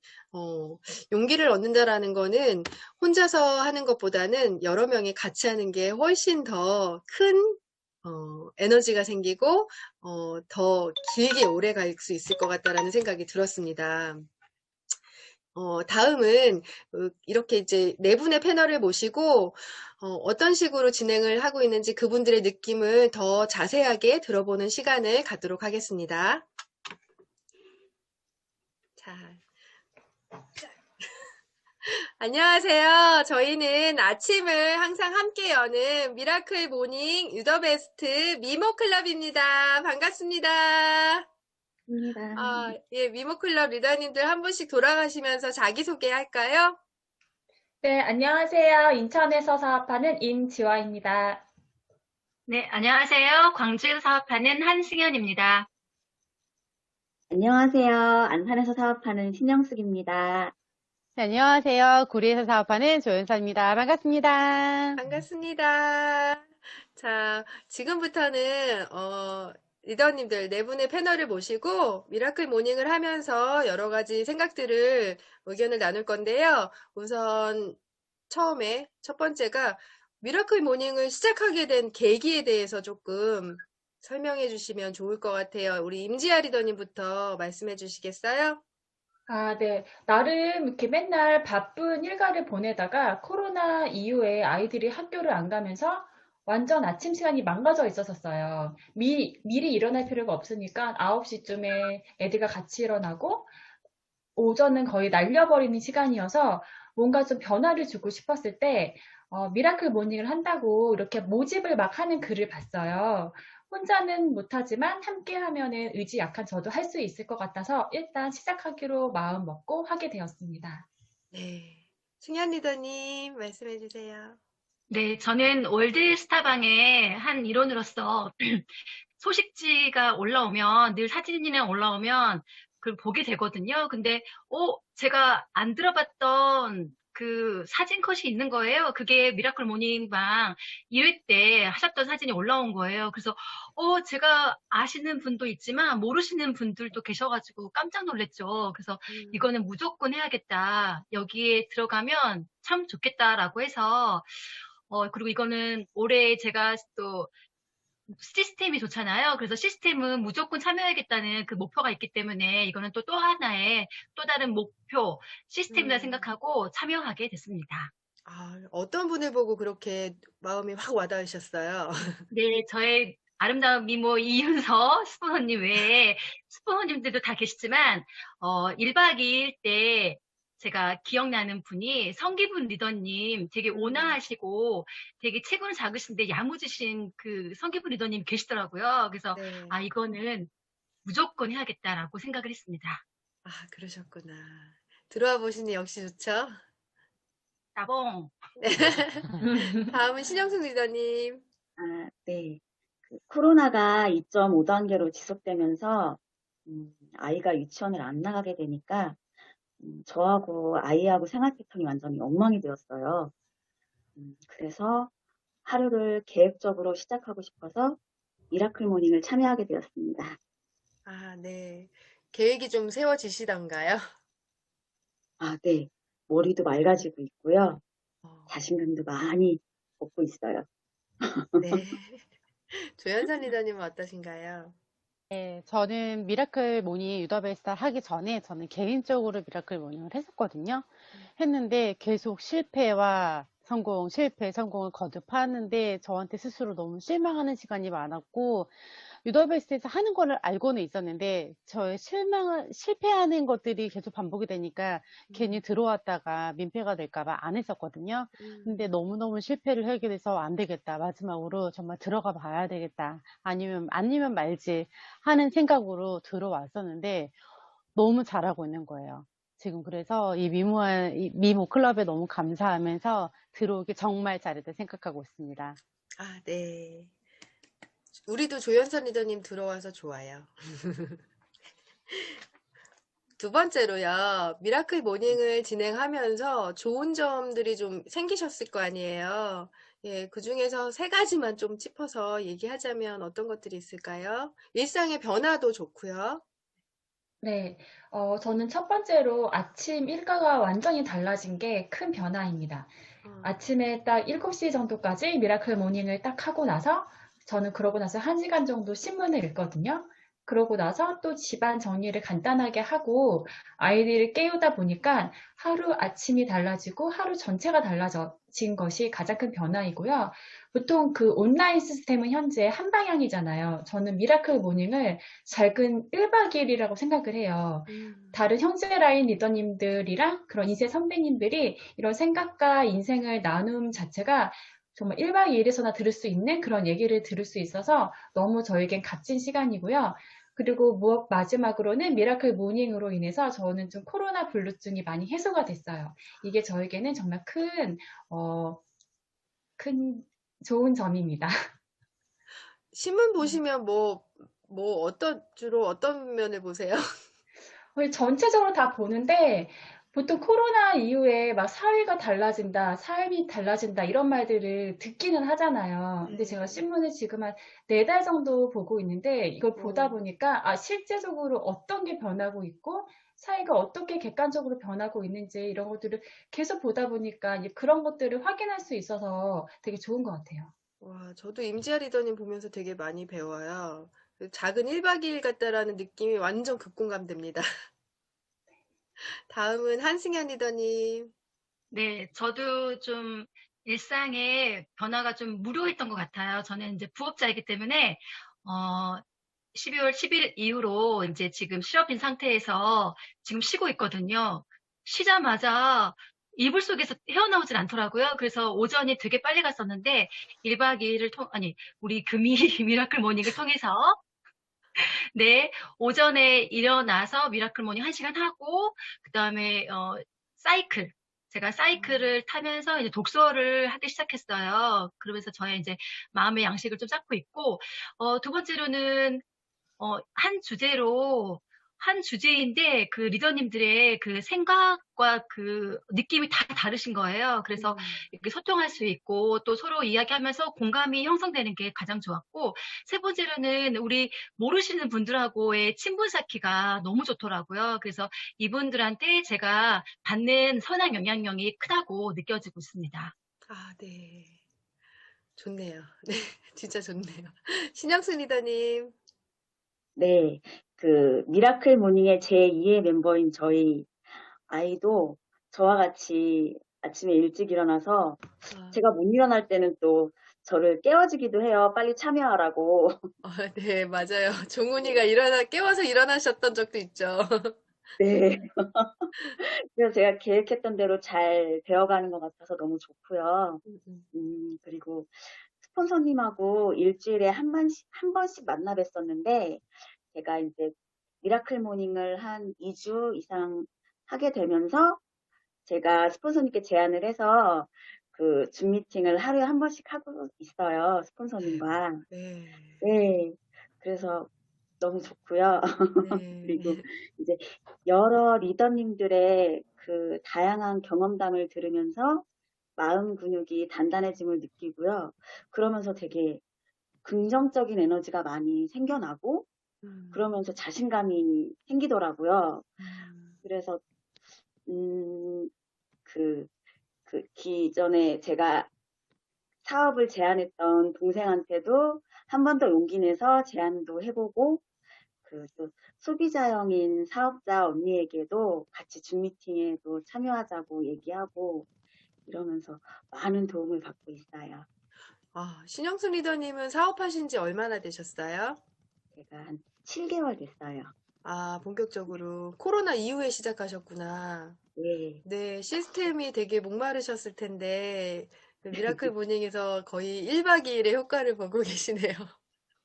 용기를 얻는다라는 거는 혼자서 하는 것보다는 여러 명이 같이 하는 게 훨씬 더 큰 에너지가 생기고 더 길게 오래 갈 수 있을 것 같다라는 생각이 들었습니다. 다음은 이렇게 이제 4분의 패널을 모시고 어떤 식으로 진행을 하고 있는지 그분들의 느낌을 더 자세하게 들어보는 시간을 갖도록 하겠습니다. 자, 안녕하세요. 저희는 아침을 항상 함께 여는 미라클 모닝 유더베스트 미모클럽입니다. 반갑습니다. 예, 미모클럽 리더님들 한 분씩 돌아가시면서 자기소개 할까요? 네, 안녕하세요. 인천에서 사업하는 임지화입니다. 네, 안녕하세요. 광주에서 사업하는 한승현입니다. 안녕하세요. 안산에서 사업하는 신영숙입니다. 네, 안녕하세요. 구리에서 사업하는 조연서입니다. 반갑습니다. 반갑습니다. 자, 지금부터는 리더님들 4분의 패널을 모시고 미라클 모닝을 하면서 여러 가지 생각들을 의견을 나눌 건데요. 우선 처음에 첫 번째가 미라클 모닝을 시작하게 된 계기에 대해서 조금 설명해 주시면 좋을 것 같아요. 우리 임지아 리더님부터 말씀해 주시겠어요? 네. 나름 이렇게 맨날 바쁜 일과를 보내다가 코로나 이후에 아이들이 학교를 안 가면서 완전 아침 시간이 망가져 있었어요. 미리 일어날 필요가 없으니까 9시쯤에 애들과 같이 일어나고 오전은 거의 날려버리는 시간이어서 뭔가 좀 변화를 주고 싶었을 때 미라클 모닝을 한다고 이렇게 모집을 막 하는 글을 봤어요. 혼자는 못하지만 함께 하면은 의지 약한 저도 할 수 있을 것 같아서 일단 시작하기로 마음 먹고 하게 되었습니다. 네. 승현 리더님 말씀해 주세요. 네, 저는 월드스타방의 한 일원으로서 소식지가 올라오면 늘 사진이나 올라오면 그걸 보게 되거든요. 근데 제가 안 들어봤던 그 사진 컷이 있는 거예요. 그게 미라클 모닝방 2회 때 하셨던 사진이 올라온 거예요. 그래서 제가 아시는 분도 있지만 모르시는 분들도 계셔가지고 깜짝 놀랐죠. 그래서 이거는 무조건 해야겠다. 여기에 들어가면 참 좋겠다라고 해서 그리고 이거는 올해 제가 또 시스템이 좋잖아요. 그래서 시스템은 무조건 참여해야겠다는 그 목표가 있기 때문에 이거는 또 하나의 또 다른 목표, 시스템이라 생각하고 참여하게 됐습니다. 어떤 분을 보고 그렇게 마음이 확 와닿으셨어요? 네, 저의 아름다운 미모 이윤서 스포너님 외에 스포너님들도 다 계시지만 1박 2일 때 제가 기억나는 분이 성기분 리더님 되게 온화하시고 되게 체구는 작으신데 야무지신 그 성기분 리더님 계시더라고요. 그래서 네. 이거는 무조건 해야겠다라고 생각을 했습니다. 그러셨구나. 들어와 보시니 역시 좋죠? 따봉. 네. 다음은 신영숙 리더님. 네. 코로나가 2.5단계로 지속되면서 아이가 유치원을 안 나가게 되니까 저하고 아이하고 생활 패턴이 완전히 엉망이 되었어요. 그래서 하루를 계획적으로 시작하고 싶어서 미라클 모닝을 참여하게 되었습니다. 네. 계획이 좀 세워지시던가요? 네. 머리도 맑아지고 있고요. 자신감도 많이 얻고 있어요. 네. 조연선 리더님은 어떠신가요? 네, 저는 미라클 모닝 유더베스트 하기 전에 저는 개인적으로 미라클 모닝을 했었거든요. 했는데 계속 실패와 성공, 실패, 성공을 거듭하는데 저한테 스스로 너무 실망하는 시간이 많았고 유더베스트에서 하는 거를 알고는 있었는데 저의 실패하는 것들이 계속 반복이 되니까 괜히 들어왔다가 민폐가 될까 봐 안 했었거든요. 근데 너무너무 실패를 하게 돼서 안 되겠다. 마지막으로 정말 들어가 봐야 되겠다. 아니면 말지 하는 생각으로 들어왔었는데 너무 잘하고 있는 거예요. 지금 그래서 이 미모 클럽에 너무 감사하면서 들어오기 정말 잘했다 생각하고 있습니다. 아, 네. 우리도 조연선 리더님 들어와서 좋아요. 두 번째로요, 미라클 모닝을 진행하면서 좋은 점들이 좀 생기셨을 거 아니에요. 예, 그 중에서 세 가지만 좀 짚어서 얘기하자면 어떤 것들이 있을까요? 일상의 변화도 좋고요. 네, 저는 첫 번째로 아침 일과가 완전히 달라진 게 큰 변화입니다. 아침에 딱 7시 정도까지 미라클 모닝을 딱 하고 나서 저는 그러고 나서 1시간 정도 신문을 읽거든요. 그러고 나서 또 집안 정리를 간단하게 하고 아이들을 깨우다 보니까 하루 아침이 달라지고 하루 전체가 달라진 것이 가장 큰 변화이고요. 보통 그 온라인 시스템은 현재 한 방향이잖아요. 저는 미라클 모닝을 작은 1박 2일이라고 생각을 해요. 다른 형제 라인 리더님들이랑 그런 인생 선배님들이 이런 생각과 인생을 나눔 자체가 정말 1박 2일에서나 들을 수 있는 그런 얘기를 들을 수 있어서 너무 저에겐 값진 시간이고요. 그리고 마지막으로는 미라클 모닝으로 인해서 저는 좀 코로나 불루증이 많이 해소가 됐어요. 이게 저에게는 정말 큰 좋은 점입니다. 신문 보시면 주로 어떤 면을 보세요? 전체적으로 다 보는데 보통 코로나 이후에 막 사회가 달라진다, 삶이 달라진다 이런 말들을 듣기는 하잖아요. 근데 제가 신문을 지금 한 4달 정도 보고 있는데 이걸 보다 보니까 실제적으로 어떤 게 변하고 있고 사회가 어떻게 객관적으로 변하고 있는지 이런 것들을 계속 보다 보니까 이제 그런 것들을 확인할 수 있어서 되게 좋은 것 같아요. 와, 저도 임지아 리더님 보면서 되게 많이 배워요. 작은 1박 2일 같다라는 느낌이 완전 극공감됩니다. 다음은 한승현 리더님. 네, 저도 좀 일상의 변화가 좀 무료했던 것 같아요. 저는 이제 부업자이기 때문에, 12월 10일 이후로 이제 지금 실업인 상태에서 지금 쉬고 있거든요. 쉬자마자 이불 속에서 헤어나오질 않더라고요. 그래서 오전이 되게 빨리 갔었는데, 1박 2일을 우리 금이 미라클 모닝을 통해서 네, 오전에 일어나서 미라클 모닝 1시간 하고, 그 다음에, 제가 사이클을 타면서 이제 독서를 하기 시작했어요. 그러면서 저의 이제 마음의 양식을 좀 쌓고 있고, 두 번째로는, 한 주제인데 그 리더님들의 그 생각과 그 느낌이 다 다르신 거예요. 그래서 이렇게 소통할 수 있고 또 서로 이야기하면서 공감이 형성되는 게 가장 좋았고, 세 번째로는 우리 모르시는 분들하고의 친분 쌓기가 너무 좋더라고요. 그래서 이분들한테 제가 받는 선한 영향력이 크다고 느껴지고 있습니다. 아, 네. 좋네요. 네, 진짜 좋네요. 신영순 리더님. 네, 미라클 모닝의 제2의 멤버인 저희 아이도 저와 같이 아침에 일찍 일어나서 제가 못 일어날 때는 또 저를 깨워주기도 해요. 빨리 참여하라고. 네, 맞아요. 종훈이가 깨워서 일어나셨던 적도 있죠. 네. 그래서 제가 계획했던 대로 잘 배워가는 것 같아서 너무 좋고요. 그리고 스폰서님하고 일주일에 한 번씩 만나 뵀었는데, 제가 이제 미라클 모닝을 한 2주 이상 하게 되면서 제가 스폰서님께 제안을 해서 줌 미팅을 하루에 한 번씩 하고 있어요. 스폰서님과. 네. 그래서 너무 좋고요. 그리고 이제 여러 리더님들의 그 다양한 경험담을 들으면서 마음 근육이 단단해짐을 느끼고요. 그러면서 되게 긍정적인 에너지가 많이 생겨나고 그러면서 자신감이 생기더라고요. 그래서 기존에 제가 사업을 제안했던 동생한테도 한 번 더 용기 내서 제안도 해보고, 또 소비자형인 사업자 언니에게도 같이 줌 미팅에도 참여하자고 얘기하고 이러면서 많은 도움을 받고 있어요. 신영순 리더님은 사업하신 지 얼마나 되셨어요? 제가 한 7개월 됐어요. 아, 본격적으로 코로나 이후에 시작하셨구나. 네. 네, 시스템이 되게 목마르셨을 텐데 그 미라클 모닝에서 거의 1박 2일의 효과를 보고 계시네요.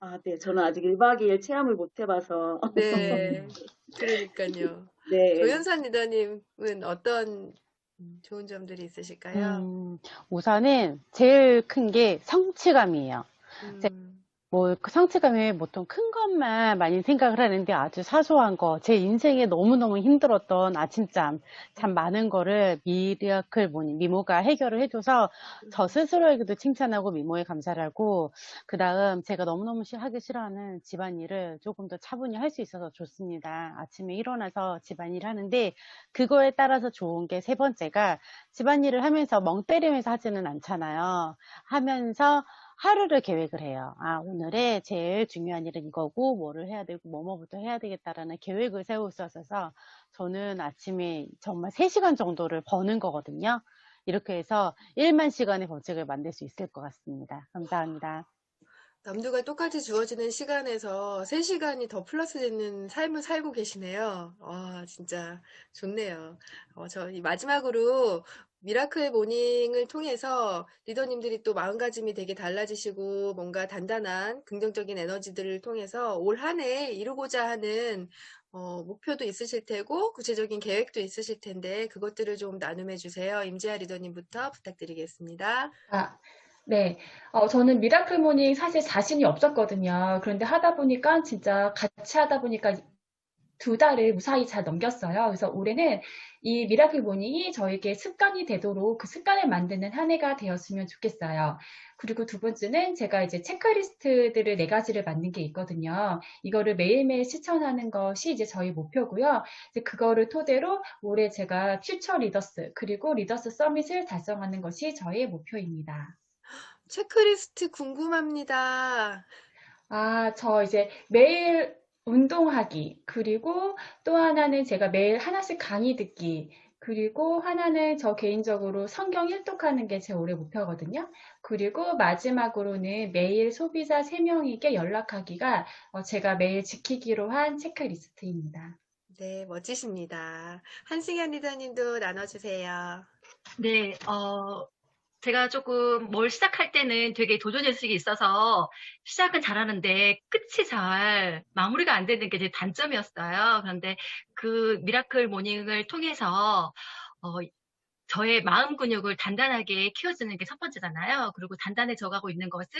아, 네. 저는 아직 1박 2일 체험을 못 해봐서. 네, 그러니까요. 네. 조연산 리더님은 어떤 좋은 점들이 있으실까요? 우선은 제일 큰 게 성취감이에요. 그 성취감이 보통 큰 것만 많이 생각을 하는데 아주 사소한 거, 제 인생에 너무너무 힘들었던 아침잠, 참 많은 거를 미라클 모닝, 미모가 해결을 해줘서 저 스스로에게도 칭찬하고 미모에 감사를 하고, 그 다음 제가 너무너무 하기 싫어하는 집안일을 조금 더 차분히 할 수 있어서 좋습니다. 아침에 일어나서 집안일 하는데, 그거에 따라서 좋은 게 세 번째가 집안일을 하면서 멍 때리면서 하지는 않잖아요. 하면서 하루를 계획을 해요. 아, 오늘의 제일 중요한 일은 이거고, 뭐를 해야 되고, 뭐부터 해야 되겠다라는 계획을 세울 수 있어서 저는 아침에 정말 3시간 정도를 버는 거거든요. 이렇게 해서 1만 시간의 법칙을 만들 수 있을 것 같습니다. 감사합니다. 남들과 똑같이 주어지는 시간에서 3시간이 더 플러스 되는 삶을 살고 계시네요. 와, 진짜 좋네요. 이 마지막으로 미라클 모닝을 통해서 리더님들이 또 마음가짐이 되게 달라지시고 뭔가 단단한 긍정적인 에너지들을 통해서 올 한 해 이루고자 하는 목표도 있으실 테고 구체적인 계획도 있으실 텐데 그것들을 좀 나눔해 주세요. 임지아 리더님부터 부탁드리겠습니다. 네. 저는 미라클 모닝 사실 자신이 없었거든요. 그런데 하다 보니까 진짜 같이 하다 보니까 2달을 무사히 잘 넘겼어요. 그래서 올해는 이 미라클 모닝이 저에게 습관이 되도록 그 습관을 만드는 한 해가 되었으면 좋겠어요. 그리고 두 번째는 제가 이제 체크리스트들을 4가지를 만든 게 있거든요. 이거를 매일매일 실천하는 것이 이제 저희 목표고요. 이제 그거를 토대로 올해 제가 퓨처 리더스 그리고 리더스 서밋을 달성하는 것이 저의 목표입니다. 체크리스트 궁금합니다. 저 이제 매일 운동하기, 그리고 또 하나는 제가 매일 하나씩 강의 듣기, 그리고 하나는 저 개인적으로 성경 일독하는 게 제 올해 목표거든요. 그리고 마지막으로는 매일 소비자 3명에게 연락하기가 제가 매일 지키기로 한 체크리스트입니다. 네, 멋지십니다. 한승현 리더님도 나눠주세요. 네, 제가 조금 뭘 시작할 때는 되게 도전의식이 있어서 시작은 잘하는데 끝이 잘 마무리가 안 되는 게 제 단점이었어요. 그런데 그 미라클 모닝을 통해서 저의 마음 근육을 단단하게 키워주는 게 첫 번째잖아요. 그리고 단단해져 가고 있는 것을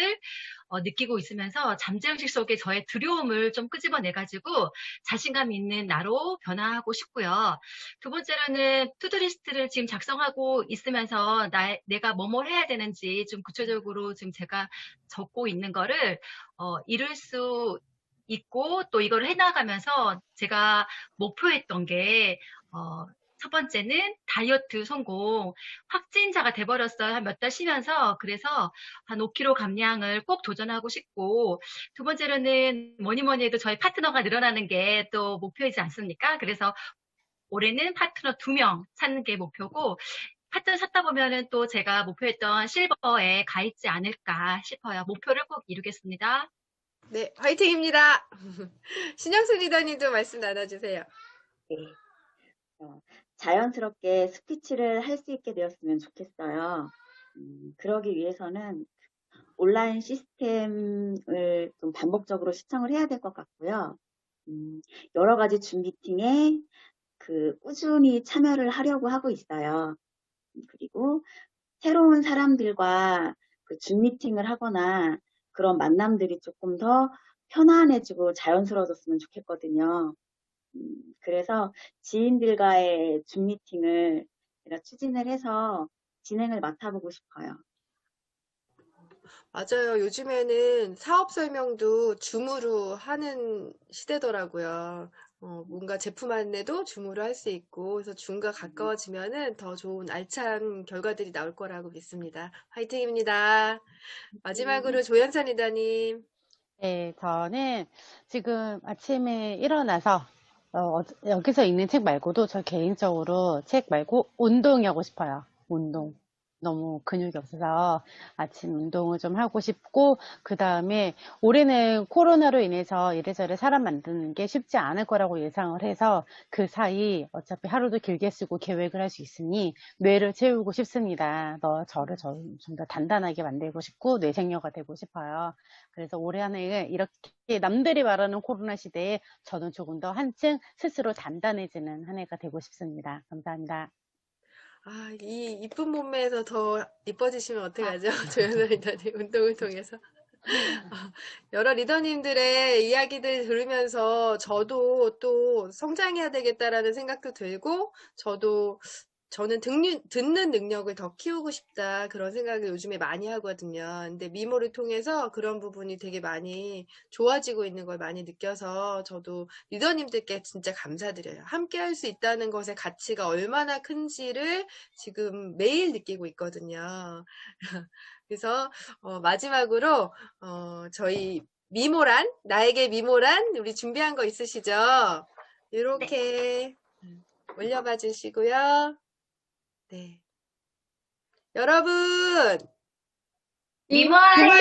느끼고 있으면서 잠재의식 속에 저의 두려움을 좀 끄집어내가지고 자신감 있는 나로 변화하고 싶고요. 두 번째로는 투두리스트를 지금 작성하고 있으면서 내가 뭐뭐 해야 되는지 좀 구체적으로 지금 제가 적고 있는 거를 이룰 수 있고 또 이걸 해나가면서 제가 목표했던 게 첫 번째는 다이어트 성공. 확진자가 돼버렸어요. 한 몇 달 쉬면서. 그래서 한 5kg 감량을 꼭 도전하고 싶고, 두 번째로는 뭐니 해도 저희 파트너가 늘어나는 게 또 목표이지 않습니까? 그래서 올해는 파트너 2명 찾는 게 목표고, 파트너 찾다 보면은 또 제가 목표했던 실버에 가 있지 않을까 싶어요. 목표를 꼭 이루겠습니다. 네, 화이팅입니다. 신영수 리더님도 말씀 나눠주세요. 네. 자연스럽게 스피치를 할 수 있게 되었으면 좋겠어요. 그러기 위해서는 온라인 시스템을 좀 반복적으로 시청을 해야 될 것 같고요. 여러 가지 줌 미팅에 꾸준히 참여를 하려고 하고 있어요. 그리고 새로운 사람들과 줌 미팅을 하거나 그런 만남들이 조금 더 편안해지고 자연스러워졌으면 좋겠거든요. 그래서 지인들과의 줌 미팅을 제가 추진을 해서 진행을 맡아보고 싶어요. 맞아요. 요즘에는 사업 설명도 줌으로 하는 시대더라고요. 뭔가 제품 안내도 줌으로 할 수 있고, 그래서 줌과 가까워지면은 더 좋은 알찬 결과들이 나올 거라고 믿습니다. 화이팅입니다. 마지막으로 조연산 리더님. 네, 저는 지금 아침에 일어나서 여기서 읽는 책 말고도 저 개인적으로 책 말고 운동이 하고 싶어요. 운동. 너무 근육이 없어서 아침 운동을 좀 하고 싶고, 그 다음에 올해는 코로나로 인해서 이래저래 사람 만드는 게 쉽지 않을 거라고 예상을 해서 그 사이 어차피 하루도 길게 쓰고 계획을 할 수 있으니 뇌를 채우고 싶습니다. 저를 좀 더 단단하게 만들고 싶고 뇌생녀가 되고 싶어요. 그래서 올해 한 해 이렇게 남들이 말하는 코로나 시대에 저는 조금 더 한층 스스로 단단해지는 한 해가 되고 싶습니다. 감사합니다. 아, 이 이쁜 몸매에서 더 이뻐지시면 어떡하죠? 조현아 리더님 운동을 통해서. 여러 리더님들의 이야기들 들으면서 저도 또 성장해야 되겠다라는 생각도 들고, 저는 듣는 능력을 더 키우고 싶다, 그런 생각을 요즘에 많이 하거든요. 근데 미모를 통해서 그런 부분이 되게 많이 좋아지고 있는 걸 많이 느껴서 저도 리더님들께 진짜 감사드려요. 함께 할 수 있다는 것의 가치가 얼마나 큰지를 지금 매일 느끼고 있거든요. 그래서 마지막으로 저희 나에게 미모란 우리 준비한 거 있으시죠? 이렇게 올려봐 주시고요. 네. 여러분, 미모하세요.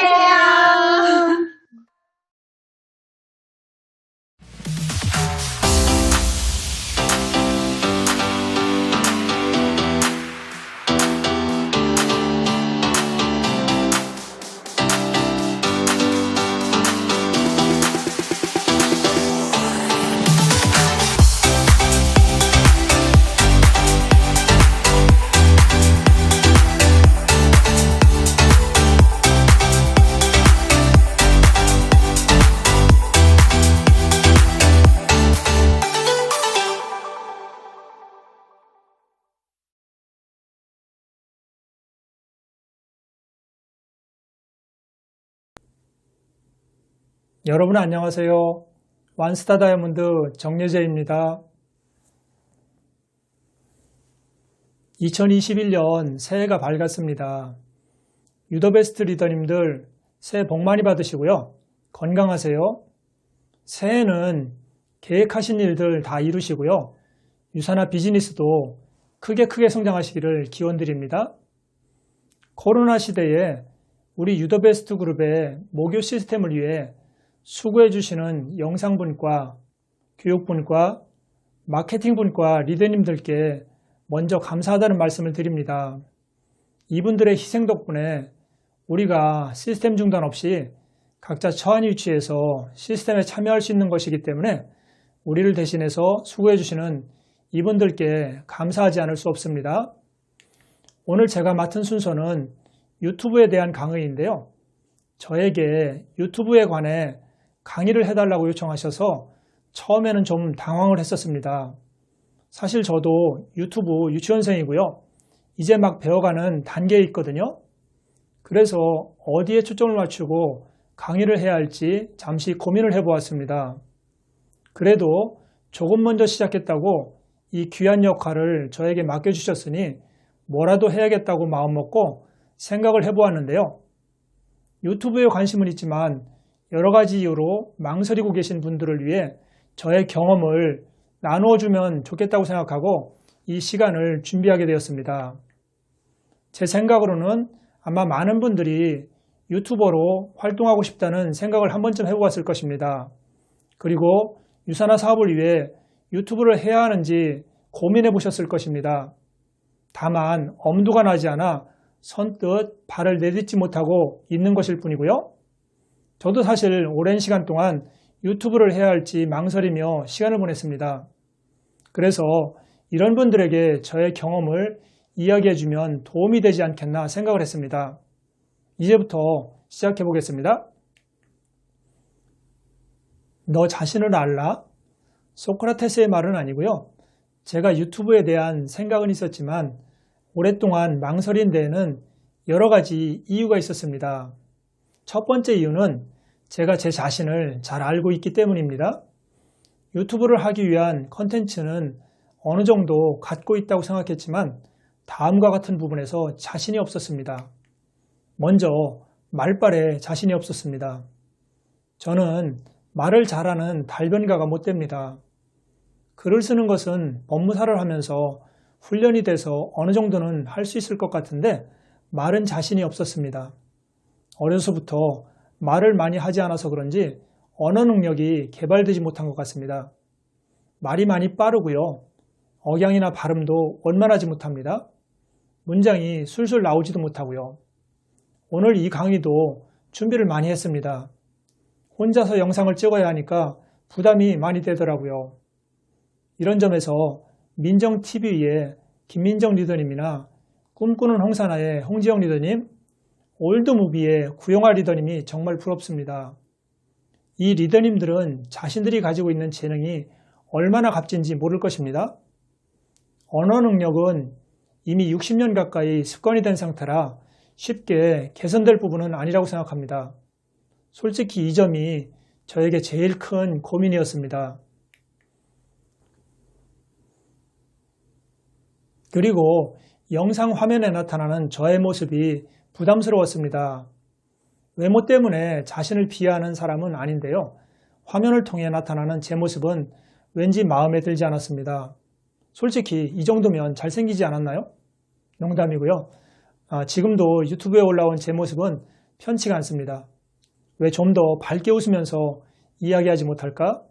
여러분 안녕하세요. 완스타 다이아몬드 정예재입니다. 2021년 새해가 밝았습니다. 유더베스트 리더님들 새해 복 많이 받으시고요. 건강하세요. 새해는 계획하신 일들 다 이루시고요. 유사나 비즈니스도 크게 성장하시기를 기원드립니다. 코로나 시대에 우리 유더베스트 그룹의 모교 시스템을 위해 수고해 주시는 영상분과 교육분과 마케팅분과 리더님들께 먼저 감사하다는 말씀을 드립니다. 이분들의 희생 덕분에 우리가 시스템 중단 없이 각자 처한 위치에서 시스템에 참여할 수 있는 것이기 때문에 우리를 대신해서 수고해 주시는 이분들께 감사하지 않을 수 없습니다. 오늘 제가 맡은 순서는 유튜브에 대한 강의인데요. 저에게 유튜브에 관해 강의를 해달라고 요청하셔서 처음에는 좀 당황을 했었습니다. 사실 저도 유튜브 유치원생이고요. 이제 막 배워가는 단계에 있거든요. 그래서 어디에 초점을 맞추고 강의를 해야 할지 잠시 고민을 해보았습니다. 그래도 조금 먼저 시작했다고 이 귀한 역할을 저에게 맡겨주셨으니 뭐라도 해야겠다고 마음먹고 생각을 해보았는데요. 유튜브에 관심은 있지만 여러 가지 이유로 망설이고 계신 분들을 위해 저의 경험을 나누어주면 좋겠다고 생각하고 이 시간을 준비하게 되었습니다. 제 생각으로는 아마 많은 분들이 유튜버로 활동하고 싶다는 생각을 한 번쯤 해보았을 것입니다. 그리고 유사나 사업을 위해 유튜브를 해야 하는지 고민해 보셨을 것입니다. 다만 엄두가 나지 않아 선뜻 발을 내딛지 못하고 있는 것일 뿐이고요. 저도 사실 오랜 시간 동안 유튜브를 해야 할지 망설이며 시간을 보냈습니다. 그래서 이런 분들에게 저의 경험을 이야기해주면 도움이 되지 않겠나 생각을 했습니다. 이제부터 시작해 보겠습니다. 너 자신을 알라? 소크라테스의 말은 아니고요. 제가 유튜브에 대한 생각은 있었지만 오랫동안 망설인 데에는 여러 가지 이유가 있었습니다. 첫 번째 이유는 제가 제 자신을 잘 알고 있기 때문입니다. 유튜브를 하기 위한 컨텐츠는 어느 정도 갖고 있다고 생각했지만 다음과 같은 부분에서 자신이 없었습니다. 먼저 말발에 자신이 없었습니다. 저는 말을 잘하는 달변가가 못 됩니다. 글을 쓰는 것은 법무사를 하면서 훈련이 돼서 어느 정도는 할 수 있을 것 같은데 말은 자신이 없었습니다. 어려서부터 말을 많이 하지 않아서 그런지 언어 능력이 개발되지 못한 것 같습니다. 말이 많이 빠르고요. 억양이나 발음도 원만하지 못합니다. 문장이 술술 나오지도 못하고요. 오늘 이 강의도 준비를 많이 했습니다. 혼자서 영상을 찍어야 하니까 부담이 많이 되더라고요. 이런 점에서 민정TV의 김민정 리더님이나 꿈꾸는 홍사나의 홍지영 리더님, 올드무비의 구용화 리더님이 정말 부럽습니다. 이 리더님들은 자신들이 가지고 있는 재능이 얼마나 값진지 모를 것입니다. 언어 능력은 이미 60년 가까이 습관이 된 상태라 쉽게 개선될 부분은 아니라고 생각합니다. 솔직히 이 점이 저에게 제일 큰 고민이었습니다. 그리고 영상 화면에 나타나는 저의 모습이 부담스러웠습니다. 외모 때문에 자신을 비하하는 사람은 아닌데요. 화면을 통해 나타나는 제 모습은 왠지 마음에 들지 않았습니다. 솔직히 이 정도면 잘생기지 않았나요? 농담이고요. 지금도 유튜브에 올라온 제 모습은 편치가 않습니다. 왜 좀 더 밝게 웃으면서 이야기하지 못할까?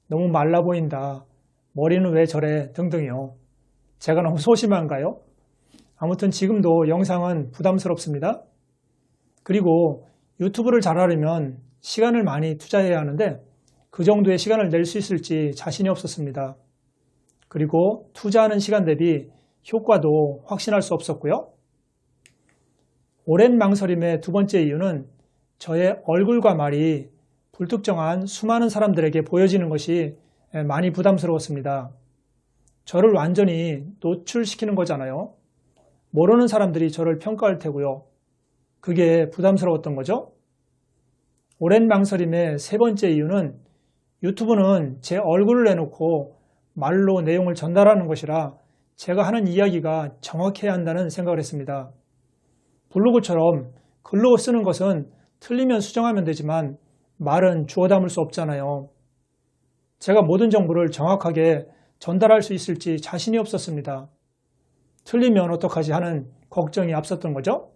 너무 말라 보인다. 머리는 왜 저래? 등등이요. 제가 너무 소심한가요? 아무튼 지금도 영상은 부담스럽습니다. 그리고 유튜브를 잘하려면 시간을 많이 투자해야 하는데 그 정도의 시간을 낼 수 있을지 자신이 없었습니다. 그리고 투자하는 시간 대비 효과도 확신할 수 없었고요. 오랜 망설임의 두 번째 이유는 저의 얼굴과 말이 불특정한 수많은 사람들에게 보여지는 것이 많이 부담스러웠습니다. 저를 완전히 노출시키는 거잖아요. 모르는 사람들이 저를 평가할 테고요. 그게 부담스러웠던 거죠. 오랜 망설임의 세 번째 이유는 유튜브는 제 얼굴을 내놓고 말로 내용을 전달하는 것이라 제가 하는 이야기가 정확해야 한다는 생각을 했습니다. 블로그처럼 글로 쓰는 것은 틀리면 수정하면 되지만 말은 주워 담을 수 없잖아요. 제가 모든 정보를 정확하게 전달할 수 있을지 자신이 없었습니다. 틀리면 어떡하지 하는 걱정이 앞섰던 거죠.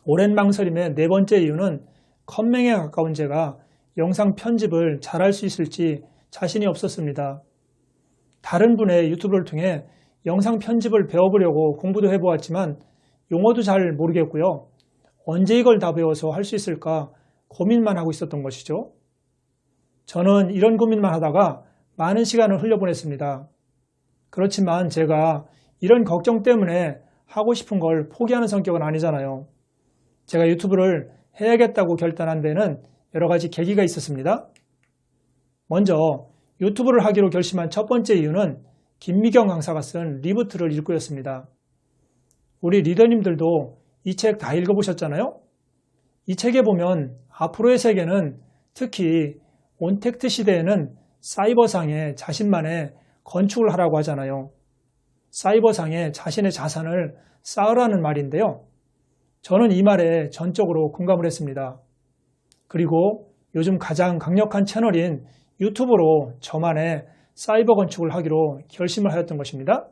오랜 망설임의 네 번째 이유는 컴맹에 가까운 제가 영상 편집을 잘할 수 있을지 자신이 없었습니다. 다른 분의 유튜브를 통해 영상 편집을 배워보려고 공부도 해보았지만 용어도 잘 모르겠고요. 언제 이걸 다 배워서 할 수 있을까 고민만 하고 있었던 것이죠. 저는 이런 고민만 하다가 많은 시간을 흘려보냈습니다. 그렇지만 제가 이런 걱정 때문에 하고 싶은 걸 포기하는 성격은 아니잖아요. 제가 유튜브를 해야겠다고 결단한 데는 여러 가지 계기가 있었습니다. 먼저 유튜브를 하기로 결심한 첫 번째 이유는 김미경 강사가 쓴 리부트를 읽고였습니다. 우리 리더님들도 이 책 다 읽어보셨잖아요? 이 책에 보면 앞으로의 세계는 특히 온택트 시대에는 사이버상에 자신만의 건축을 하라고 하잖아요. 사이버상에 자신의 자산을 쌓으라는 말인데요. 저는 이 말에 전적으로 공감을 했습니다. 그리고 요즘 가장 강력한 채널인 유튜브로 저만의 사이버 건축을 하기로 결심을 하였던 것입니다.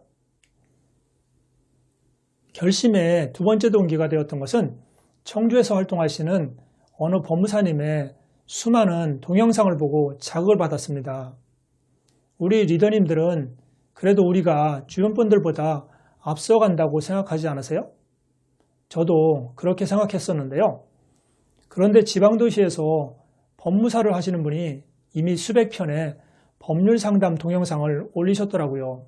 결심의 두 번째 동기가 되었던 것은 청주에서 활동하시는 어느 법무사님의 수많은 동영상을 보고 자극을 받았습니다. 우리 리더님들은 그래도 우리가 주변 분들보다 앞서간다고 생각하지 않으세요? 저도 그렇게 생각했었는데요. 그런데 지방도시에서 법무사를 하시는 분이 이미 수백 편의 법률 상담 동영상을 올리셨더라고요.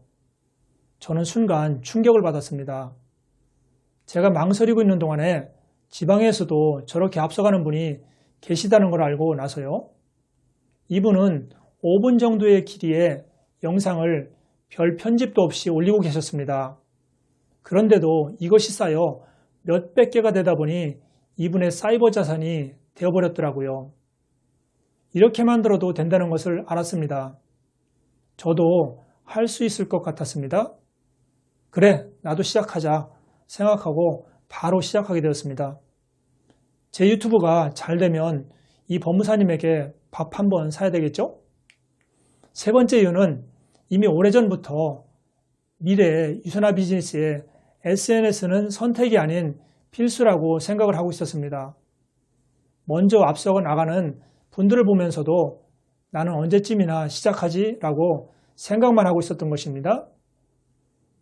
저는 순간 충격을 받았습니다. 제가 망설이고 있는 동안에 지방에서도 저렇게 앞서가는 분이 계시다는 걸 알고 나서요. 이분은 5분 정도의 길이의 영상을 별 편집도 없이 올리고 계셨습니다. 그런데도 이것이 쌓여 몇백 개가 되다 보니 이분의 사이버 자산이 되어버렸더라고요. 이렇게 만들어도 된다는 것을 알았습니다. 저도 할 수 있을 것 같았습니다. 그래, 나도 시작하자 생각하고 바로 시작하게 되었습니다. 제 유튜브가 잘 되면 이 법무사님에게 밥 한 번 사야 되겠죠? 세 번째 이유는 이미 오래전부터 미래의 유선화 비즈니스에 SNS는 선택이 아닌 필수라고 생각을 하고 있었습니다. 먼저 앞서 나가는 분들을 보면서도 나는 언제쯤이나 시작하지? 라고 생각만 하고 있었던 것입니다.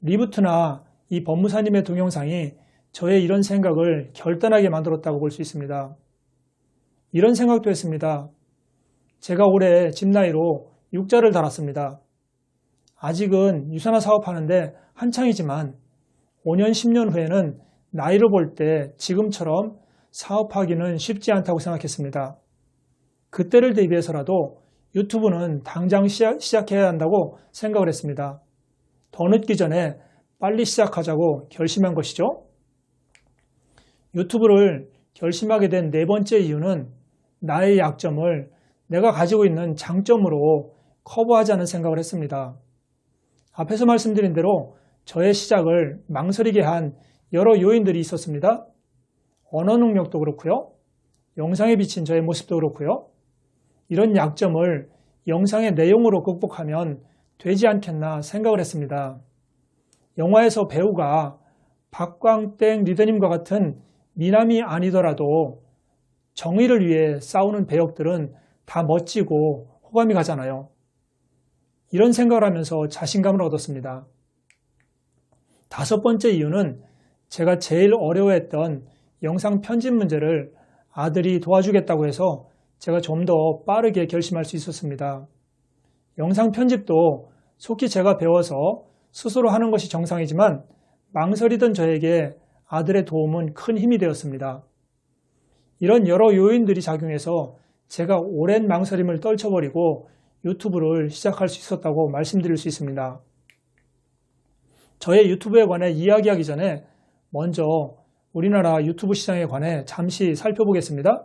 리부트나 이 법무사님의 동영상이 저의 이런 생각을 결단하게 만들었다고 볼 수 있습니다. 이런 생각도 했습니다. 제가 올해 집 나이로 6자를 달았습니다. 아직은 유산화 사업하는데 한창이지만 5년, 10년 후에는 나이를 볼 때 지금처럼 사업하기는 쉽지 않다고 생각했습니다. 그때를 대비해서라도 유튜브는 당장 시작해야 한다고 생각을 했습니다. 더 늦기 전에 빨리 시작하자고 결심한 것이죠. 유튜브를 결심하게 된 네 번째 이유는 나의 약점을 내가 가지고 있는 장점으로 커버하자는 생각을 했습니다. 앞에서 말씀드린 대로 저의 시작을 망설이게 한 여러 요인들이 있었습니다. 언어 능력도 그렇고요. 영상에 비친 저의 모습도 그렇고요. 이런 약점을 영상의 내용으로 극복하면 되지 않겠나 생각을 했습니다. 영화에서 배우가 박광땡 리더님과 같은 미남이 아니더라도 정의를 위해 싸우는 배역들은 다 멋지고 호감이 가잖아요. 이런 생각을 하면서 자신감을 얻었습니다. 다섯 번째 이유는 제가 제일 어려워했던 영상 편집 문제를 아들이 도와주겠다고 해서 제가 좀 더 빠르게 결심할 수 있었습니다. 영상 편집도 속히 제가 배워서 스스로 하는 것이 정상이지만 망설이던 저에게 아들의 도움은 큰 힘이 되었습니다. 이런 여러 요인들이 작용해서 제가 오랜 망설임을 떨쳐버리고 유튜브를 시작할 수 있었다고 말씀드릴 수 있습니다. 저의 유튜브에 관해 이야기하기 전에 먼저 우리나라 유튜브 시장에 관해 잠시 살펴보겠습니다.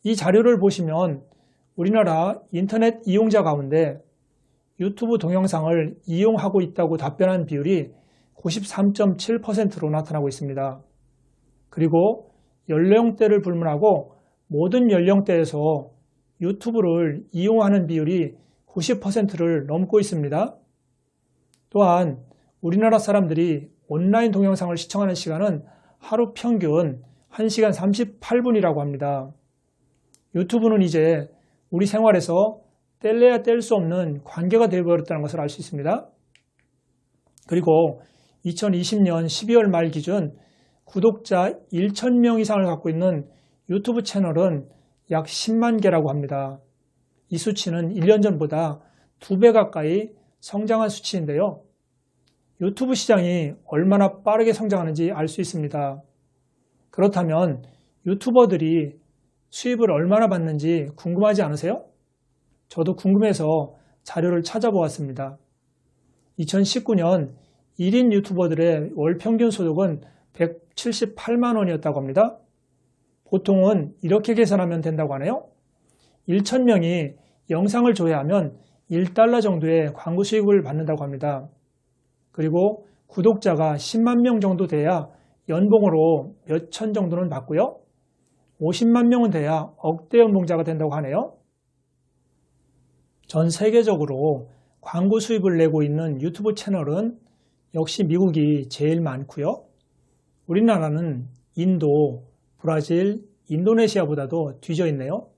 이 자료를 보시면 우리나라 인터넷 이용자 가운데 유튜브 동영상을 이용하고 있다고 답변한 비율이 93.7%로 나타나고 있습니다. 그리고 연령대를 불문하고 모든 연령대에서 유튜브를 이용하는 비율이 90%를 넘고 있습니다. 또한 우리나라 사람들이 온라인 동영상을 시청하는 시간은 하루 평균 1시간 38분이라고 합니다. 유튜브는 이제 우리 생활에서 뗄래야 뗄 수 없는 관계가 되어버렸다는 것을 알 수 있습니다. 그리고 2020년 12월 말 기준 구독자 1,000명 이상을 갖고 있는 유튜브 채널은 약 10만 개라고 합니다. 이 수치는 1년 전보다 2배 가까이 성장한 수치인데요. 유튜브 시장이 얼마나 빠르게 성장하는지 알 수 있습니다. 그렇다면 유튜버들이 수입을 얼마나 받는지 궁금하지 않으세요? 저도 궁금해서 자료를 찾아보았습니다. 2019년 1인 유튜버들의 월 평균 소득은 178만 원이었다고 합니다. 보통은 이렇게 계산하면 된다고 하네요. 1,000명이 영상을 조회하면 1달러 정도의 광고 수익을 받는다고 합니다. 그리고 구독자가 10만 명 정도 돼야 연봉으로 몇천 정도는 받고요. 50만 명은 돼야 억대 연봉자가 된다고 하네요. 전 세계적으로 광고 수입을 내고 있는 유튜브 채널은 역시 미국이 제일 많고요. 우리나라는 인도, 브라질, 인도네시아보다도 뒤져 있네요.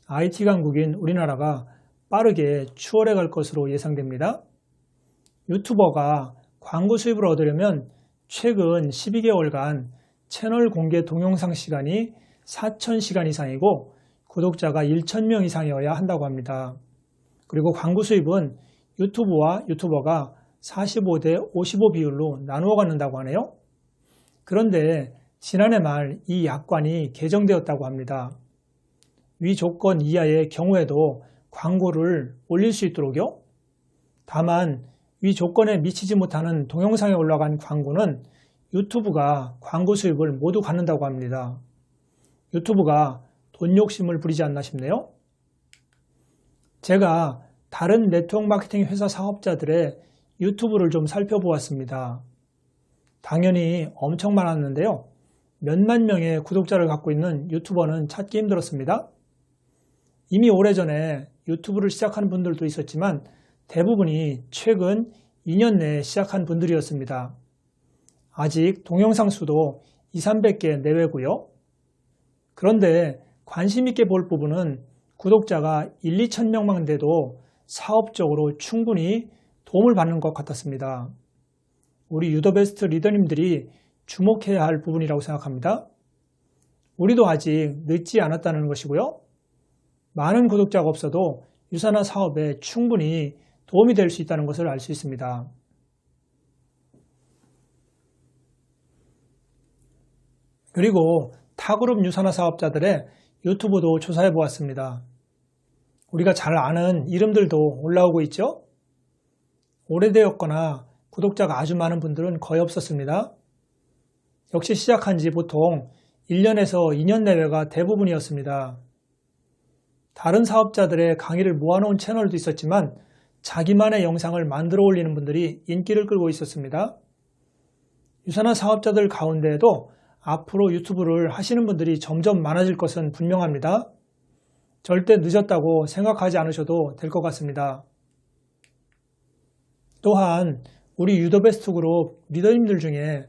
IT 강국인 우리나라가 빠르게 추월해 갈 것으로 예상됩니다. 유튜버가 광고 수입을 얻으려면 최근 12개월간 채널 공개 동영상 시간이 4,000시간 이상이고 구독자가 1,000명 이상이어야 한다고 합니다. 그리고 광고 수입은 유튜브와 유튜버가 45대 55 비율로 나누어 갖는다고 하네요. 그런데 지난해 말 이 약관이 개정되었다고 합니다. 위 조건 이하의 경우에도 광고를 올릴 수 있도록요. 다만 위 조건에 미치지 못하는 동영상에 올라간 광고는 유튜브가 광고 수입을 모두 갖는다고 합니다. 유튜브가 돈 욕심을 부리지 않나 싶네요. 제가 다른 네트워크 마케팅 회사 사업자들의 유튜브를 좀 살펴보았습니다. 당연히 엄청 많았는데요. 몇만 명의 구독자를 갖고 있는 유튜버는 찾기 힘들었습니다. 이미 오래전에 유튜브를 시작한 분들도 있었지만 대부분이 최근 2년 내에 시작한 분들이었습니다. 아직 동영상 수도 200~300개 내외고요. 그런데 관심 있게 볼 부분은 구독자가 1~2천 명만 돼도 사업적으로 충분히 도움을 받는 것 같았습니다. 우리 유더베스트 리더님들이 주목해야 할 부분이라고 생각합니다. 우리도 아직 늦지 않았다는 것이고요. 많은 구독자가 없어도 유산화 사업에 충분히 도움이 될 수 있다는 것을 알 수 있습니다. 그리고 타그룹 유산화 사업자들의 유튜브도 조사해 보았습니다. 우리가 잘 아는 이름들도 올라오고 있죠? 오래되었거나 구독자가 아주 많은 분들은 거의 없었습니다. 역시 시작한 지 보통 1년에서 2년 내외가 대부분이었습니다. 다른 사업자들의 강의를 모아놓은 채널도 있었지만 자기만의 영상을 만들어 올리는 분들이 인기를 끌고 있었습니다. 유산화 사업자들 가운데에도 앞으로 유튜브를 하시는 분들이 점점 많아질 것은 분명합니다. 절대 늦었다고 생각하지 않으셔도 될 것 같습니다. 또한 우리 유더베스트 그룹 리더님들 중에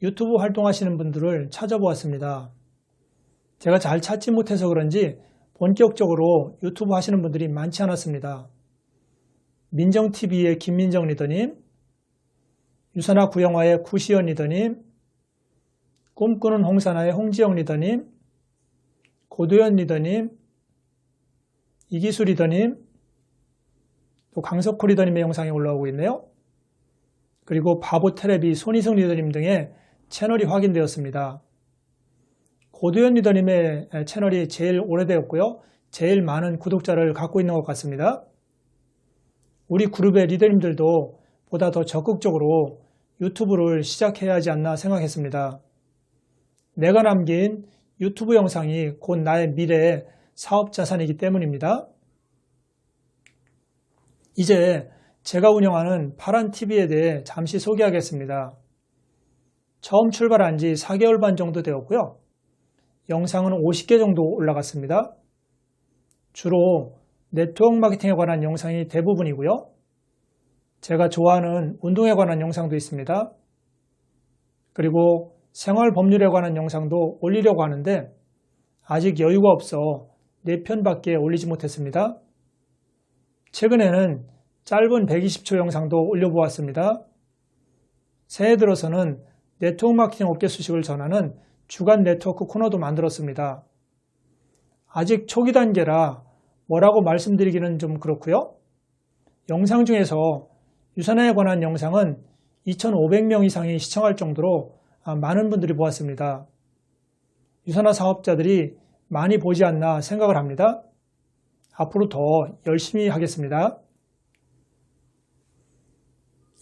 유튜브 활동하시는 분들을 찾아보았습니다. 제가 잘 찾지 못해서 그런지 본격적으로 유튜브 하시는 분들이 많지 않았습니다. 민정TV의 김민정 리더님, 유산화 구영화의 구시연 리더님, 꿈꾸는 홍산화의 홍지영 리더님, 고도연 리더님, 이기수 리더님, 또 강석호 리더님의 영상이 올라오고 있네요. 그리고 바보테레비 손희승 리더님 등의 채널이 확인되었습니다. 고도연 리더님의 채널이 제일 오래되었고요. 제일 많은 구독자를 갖고 있는 것 같습니다. 우리 그룹의 리더님들도 보다 더 적극적으로 유튜브를 시작해야 하지 않나 생각했습니다. 내가 남긴 유튜브 영상이 곧 나의 미래의 사업 자산이기 때문입니다. 이제 제가 운영하는 파란TV에 대해 잠시 소개하겠습니다. 처음 출발한 지 4개월 반 정도 되었고요. 영상은 50개 정도 올라갔습니다. 주로 네트워크 마케팅에 관한 영상이 대부분이고요. 제가 좋아하는 운동에 관한 영상도 있습니다. 그리고 생활 법률에 관한 영상도 올리려고 하는데 아직 여유가 없어 4편밖에 올리지 못했습니다. 최근에는 짧은 120초 영상도 올려보았습니다. 새해 들어서는 네트워크 마케팅 업계 소식을 전하는 주간 네트워크 코너도 만들었습니다. 아직 초기 단계라 뭐라고 말씀드리기는 좀 그렇고요. 영상 중에서 유산화에 관한 영상은 2,500명 이상이 시청할 정도로 많은 분들이 보았습니다. 유산화 사업자들이 많이 보지 않나 생각을 합니다. 앞으로 더 열심히 하겠습니다.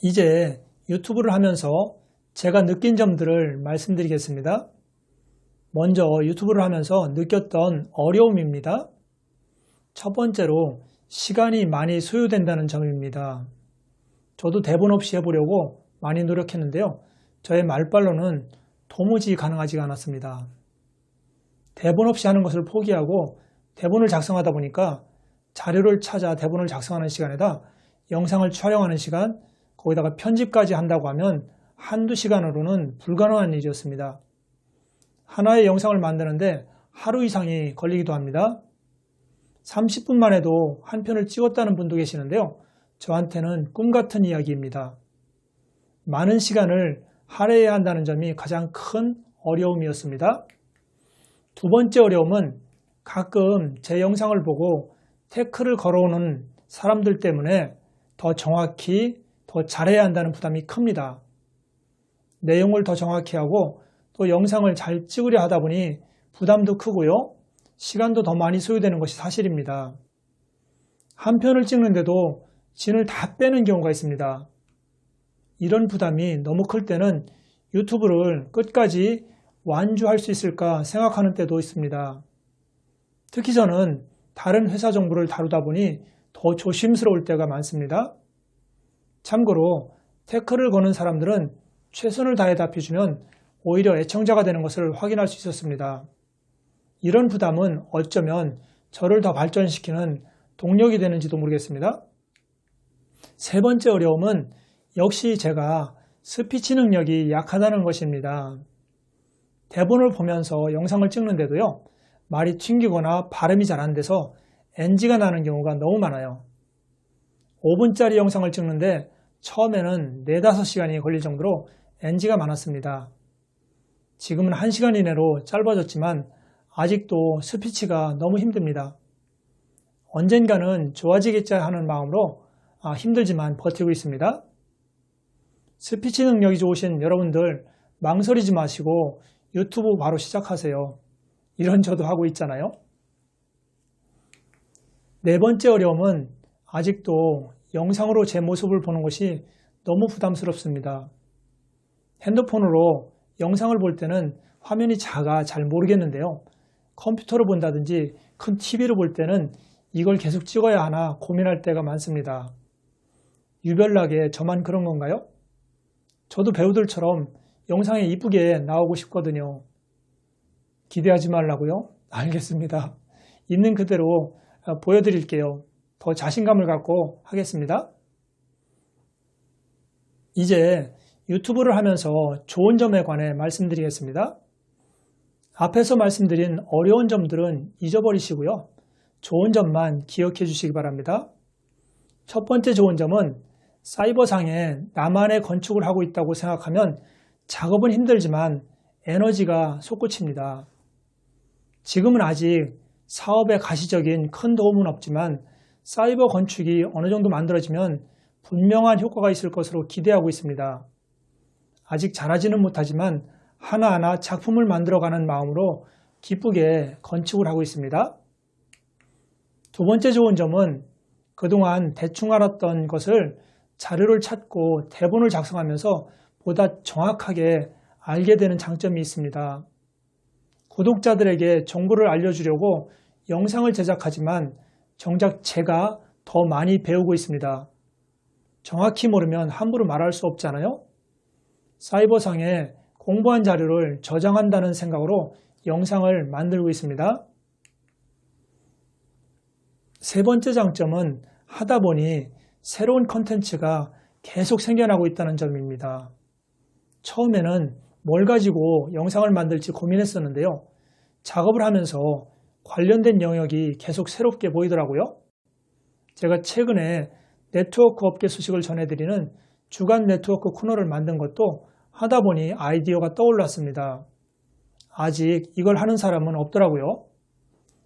이제 유튜브를 하면서 제가 느낀 점들을 말씀드리겠습니다. 먼저 유튜브를 하면서 느꼈던 어려움입니다. 첫 번째로 시간이 많이 소요된다는 점입니다. 저도 대본 없이 해보려고 많이 노력했는데요. 저의 말빨로는 도무지 가능하지가 않았습니다. 대본 없이 하는 것을 포기하고 대본을 작성하다 보니까 자료를 찾아 대본을 작성하는 시간에다 영상을 촬영하는 시간, 거기다가 편집까지 한다고 하면 한두 시간으로는 불가능한 일이었습니다. 하나의 영상을 만드는데 하루 이상이 걸리기도 합니다. 30분만 해도 한 편을 찍었다는 분도 계시는데요. 저한테는 꿈 같은 이야기입니다. 많은 시간을 할애해야 한다는 점이 가장 큰 어려움이었습니다. 두 번째 어려움은 가끔 제 영상을 보고 태클을 걸어오는 사람들 때문에 더 정확히 더 잘해야 한다는 부담이 큽니다. 내용을 더 정확히 하고 또 영상을 잘 찍으려 하다 보니 부담도 크고요. 시간도 더 많이 소요되는 것이 사실입니다. 한 편을 찍는데도 진을 다 빼는 경우가 있습니다. 이런 부담이 너무 클 때는 유튜브를 끝까지 완주할 수 있을까 생각하는 때도 있습니다. 특히 저는 다른 회사 정보를 다루다 보니 더 조심스러울 때가 많습니다. 참고로 태클을 거는 사람들은 최선을 다해 답해주면 오히려 애청자가 되는 것을 확인할 수 있었습니다. 이런 부담은 어쩌면 저를 더 발전시키는 동력이 되는지도 모르겠습니다. 세 번째 어려움은 역시 제가 스피치 능력이 약하다는 것입니다. 대본을 보면서 영상을 찍는데도요, 말이 튕기거나 발음이 잘 안 돼서 NG가 나는 경우가 너무 많아요. 5분짜리 영상을 찍는데 처음에는 4-5시간이 걸릴 정도로 NG가 많았습니다. 지금은 1시간 이내로 짧아졌지만 아직도 스피치가 너무 힘듭니다. 언젠가는 좋아지겠자 하는 마음으로 힘들지만 버티고 있습니다. 스피치 능력이 좋으신 여러분들 망설이지 마시고 유튜브 바로 시작하세요. 이런 저도 하고 있잖아요. 네 번째 어려움은 아직도 영상으로 제 모습을 보는 것이 너무 부담스럽습니다. 핸드폰으로 영상을 볼 때는 화면이 작아 잘 모르겠는데요. 컴퓨터로 본다든지 큰 TV로 볼 때는 이걸 계속 찍어야 하나 고민할 때가 많습니다. 유별나게 저만 그런 건가요? 저도 배우들처럼 영상에 이쁘게 나오고 싶거든요. 기대하지 말라고요? 알겠습니다. 있는 그대로 보여드릴게요. 더 자신감을 갖고 하겠습니다. 이제 유튜브를 하면서 좋은 점에 관해 말씀드리겠습니다. 앞에서 말씀드린 어려운 점들은 잊어버리시고요. 좋은 점만 기억해 주시기 바랍니다. 첫 번째 좋은 점은 사이버상에 나만의 건축을 하고 있다고 생각하면 작업은 힘들지만 에너지가 솟구칩니다. 지금은 아직 사업에 가시적인 큰 도움은 없지만 사이버 건축이 어느 정도 만들어지면 분명한 효과가 있을 것으로 기대하고 있습니다. 아직 잘하지는 못하지만 하나하나 작품을 만들어가는 마음으로 기쁘게 건축을 하고 있습니다. 두 번째 좋은 점은 그동안 대충 알았던 것을 자료를 찾고 대본을 작성하면서 보다 정확하게 알게 되는 장점이 있습니다. 구독자들에게 정보를 알려주려고 영상을 제작하지만 정작 제가 더 많이 배우고 있습니다. 정확히 모르면 함부로 말할 수 없잖아요. 사이버상에 공부한 자료를 저장한다는 생각으로 영상을 만들고 있습니다. 세 번째 장점은 하다 보니 새로운 컨텐츠가 계속 생겨나고 있다는 점입니다. 처음에는 뭘 가지고 영상을 만들지 고민했었는데요. 작업을 하면서 관련된 영역이 계속 새롭게 보이더라고요. 제가 최근에 네트워크 업계 소식을 전해드리는 주간 네트워크 코너를 만든 것도 하다 보니 아이디어가 떠올랐습니다. 아직 이걸 하는 사람은 없더라고요.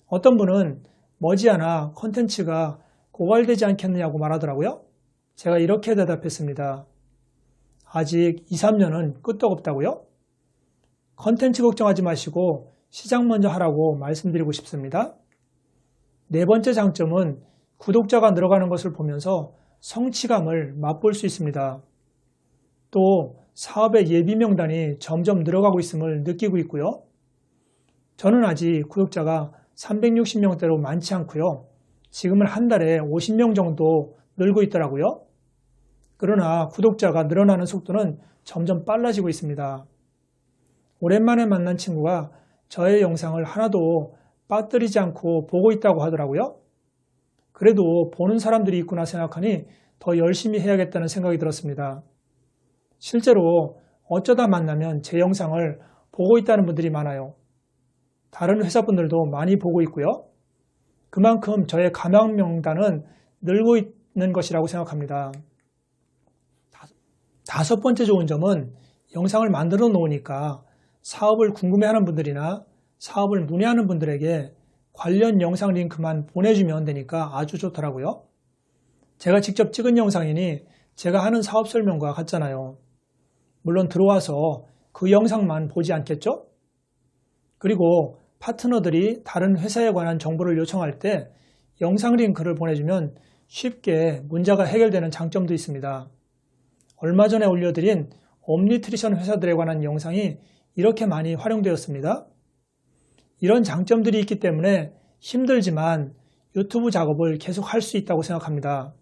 어떤 분은 머지않아 컨텐츠가 고갈되지 않겠느냐고 말하더라고요. 제가 이렇게 대답했습니다. 아직 2-3년은 끄떡없다고요? 컨텐츠 걱정하지 마시고 시작 먼저 하라고 말씀드리고 싶습니다. 네 번째 장점은 구독자가 늘어가는 것을 보면서 성취감을 맛볼 수 있습니다. 또 사업의 예비 명단이 점점 늘어가고 있음을 느끼고 있고요. 저는 아직 구독자가 360명대로 많지 않고요. 지금은 한 달에 50명 정도 늘고 있더라고요. 그러나 구독자가 늘어나는 속도는 점점 빨라지고 있습니다. 오랜만에 만난 친구가 저의 영상을 하나도 빠뜨리지 않고 보고 있다고 하더라고요. 그래도 보는 사람들이 있구나 생각하니 더 열심히 해야겠다는 생각이 들었습니다. 실제로 어쩌다 만나면 제 영상을 보고 있다는 분들이 많아요. 다른 회사분들도 많이 보고 있고요. 그만큼 저의 가망 명단은 늘고 있는 것이라고 생각합니다. 다섯 번째 좋은 점은 영상을 만들어 놓으니까 사업을 궁금해하는 분들이나 사업을 문의하는 분들에게 관련 영상 링크만 보내주면 되니까 아주 좋더라고요. 제가 직접 찍은 영상이니 제가 하는 사업 설명과 같잖아요. 물론 들어와서 그 영상만 보지 않겠죠? 그리고 파트너들이 다른 회사에 관한 정보를 요청할 때 영상 링크를 보내주면 쉽게 문제가 해결되는 장점도 있습니다. 얼마 전에 올려드린 옴니트리션 회사들에 관한 영상이 이렇게 많이 활용되었습니다. 이런 장점들이 있기 때문에 힘들지만 유튜브 작업을 계속 할 수 있다고 생각합니다.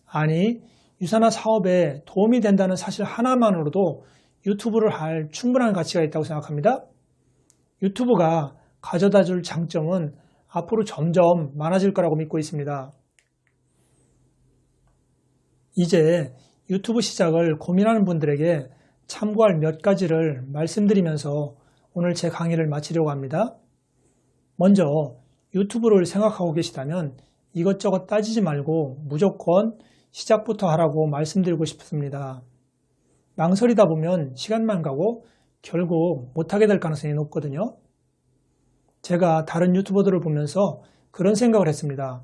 아니, 유사나 사업에 도움이 된다는 사실 하나만으로도 유튜브를 할 충분한 가치가 있다고 생각합니다. 유튜브가 가져다 줄 장점은 앞으로 점점 많아질 거라고 믿고 있습니다. 이제 유튜브 시작을 고민하는 분들에게 참고할 몇 가지를 말씀드리면서 오늘 제 강의를 마치려고 합니다. 먼저 유튜브를 생각하고 계시다면 이것저것 따지지 말고 무조건 시작부터 하라고 말씀드리고 싶습니다. 망설이다 보면 시간만 가고 결국 못하게 될 가능성이 높거든요. 제가 다른 유튜버들을 보면서 그런 생각을 했습니다.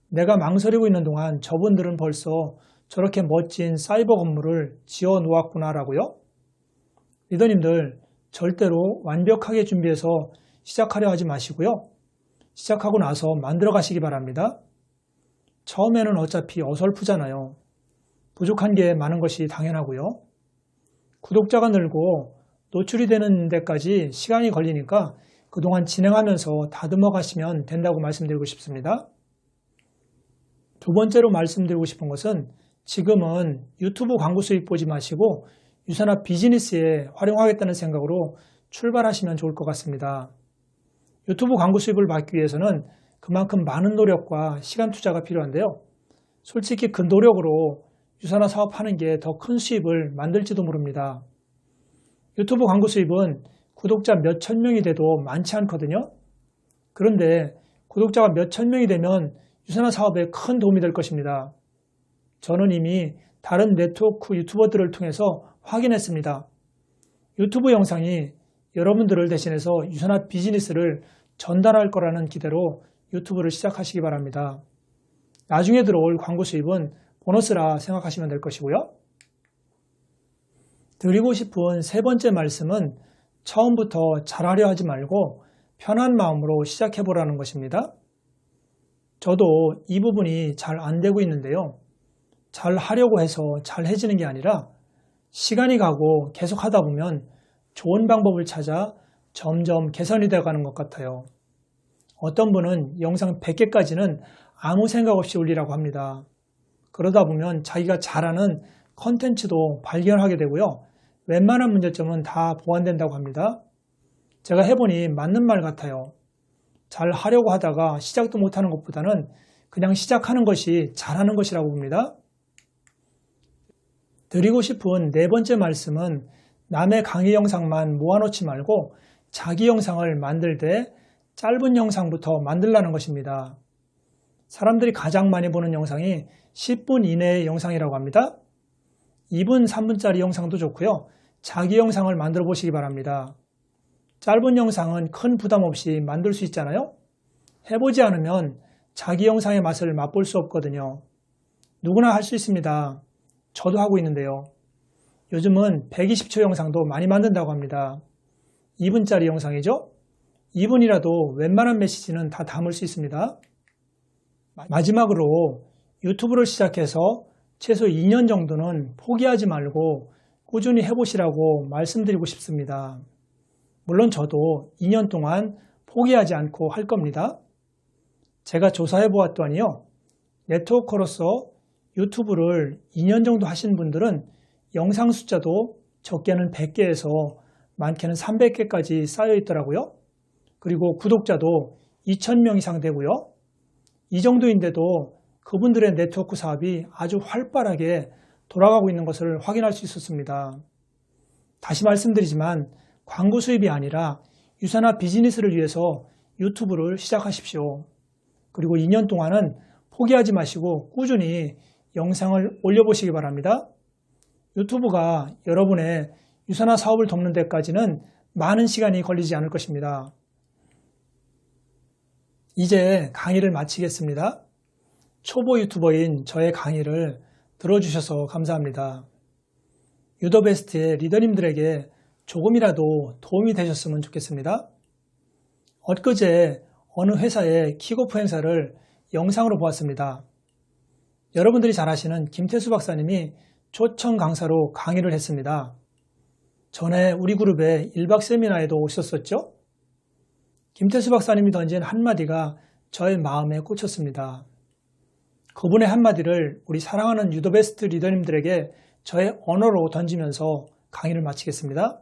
내가 망설이고 있는 동안 저분들은 벌써 저렇게 멋진 사이버 건물을 지어 놓았구나라고요? 리더님들 절대로 완벽하게 준비해서 시작하려 하지 마시고요. 시작하고 나서 만들어 가시기 바랍니다. 처음에는 어차피 어설프잖아요. 부족한 게 많은 것이 당연하고요. 구독자가 늘고 노출이 되는 데까지 시간이 걸리니까 그동안 진행하면서 다듬어 가시면 된다고 말씀드리고 싶습니다. 두 번째로 말씀드리고 싶은 것은 지금은 유튜브 광고 수익 보지 마시고 유산화 비즈니스에 활용하겠다는 생각으로 출발하시면 좋을 것 같습니다. 유튜브 광고 수익을 받기 위해서는 그만큼 많은 노력과 시간 투자가 필요한데요. 솔직히 그 노력으로 유산화 사업하는 게 더 큰 수입을 만들지도 모릅니다. 유튜브 광고 수입은 구독자 몇 천 명이 돼도 많지 않거든요. 그런데 구독자가 몇 천 명이 되면 유산화 사업에 큰 도움이 될 것입니다. 저는 이미 다른 네트워크 유튜버들을 통해서 확인했습니다. 유튜브 영상이 여러분들을 대신해서 유산화 비즈니스를 전달할 거라는 기대로 유튜브를 시작하시기 바랍니다. 나중에 들어올 광고 수입은 보너스라 생각하시면 될 것이고요. 드리고 싶은 세 번째 말씀은 처음부터 잘하려 하지 말고 편한 마음으로 시작해보라는 것입니다. 저도 이 부분이 잘 안 되고 있는데요. 잘 하려고 해서 잘 해지는 게 아니라 시간이 가고 계속 하다 보면 좋은 방법을 찾아 점점 개선이 되어가는 것 같아요. 어떤 분은 영상 100개까지는 아무 생각 없이 올리라고 합니다. 그러다 보면 자기가 잘하는 컨텐츠도 발견하게 되고요. 웬만한 문제점은 다 보완된다고 합니다. 제가 해보니 맞는 말 같아요. 잘 하려고 하다가 시작도 못하는 것보다는 그냥 시작하는 것이 잘하는 것이라고 봅니다. 드리고 싶은 네 번째 말씀은 남의 강의 영상만 모아놓지 말고 자기 영상을 만들 때 짧은 영상부터 만들라는 것입니다. 사람들이 가장 많이 보는 영상이 10분 이내의 영상이라고 합니다. 2분, 3분짜리 영상도 좋고요. 자기 영상을 만들어 보시기 바랍니다. 짧은 영상은 큰 부담 없이 만들 수 있잖아요. 해보지 않으면 자기 영상의 맛을 맛볼 수 없거든요. 누구나 할 수 있습니다. 저도 하고 있는데요. 요즘은 120초 영상도 많이 만든다고 합니다. 2분짜리 영상이죠. 2분이라도 웬만한 메시지는 다 담을 수 있습니다. 마지막으로 유튜브를 시작해서 최소 2년 정도는 포기하지 말고 꾸준히 해보시라고 말씀드리고 싶습니다. 물론 저도 2년 동안 포기하지 않고 할 겁니다. 제가 조사해 보았더니요. 네트워커로서 유튜브를 2년 정도 하신 분들은 영상 숫자도 적게는 100개에서 많게는 300개까지 쌓여 있더라고요. 그리고 구독자도 2,000명 이상 되고요. 이 정도인데도 그분들의 네트워크 사업이 아주 활발하게 돌아가고 있는 것을 확인할 수 있었습니다. 다시 말씀드리지만 광고 수입이 아니라 유산화 비즈니스를 위해서 유튜브를 시작하십시오. 그리고 2년 동안은 포기하지 마시고 꾸준히 영상을 올려보시기 바랍니다. 유튜브가 여러분의 유산화 사업을 돕는 데까지는 많은 시간이 걸리지 않을 것입니다. 이제 강의를 마치겠습니다. 초보 유튜버인 저의 강의를 들어주셔서 감사합니다. 유더베스트의 리더님들에게 조금이라도 도움이 되셨으면 좋겠습니다. 엊그제 어느 회사의 킥오프 행사를 영상으로 보았습니다. 여러분들이 잘 아시는 김태수 박사님이 초청 강사로 강의를 했습니다. 전에 우리 그룹의 1박 세미나에도 오셨었죠? 김태수 박사님이 던진 한마디가 저의 마음에 꽂혔습니다. 그분의 한마디를 우리 사랑하는 유더베스트 리더님들에게 저의 언어로 던지면서 강의를 마치겠습니다.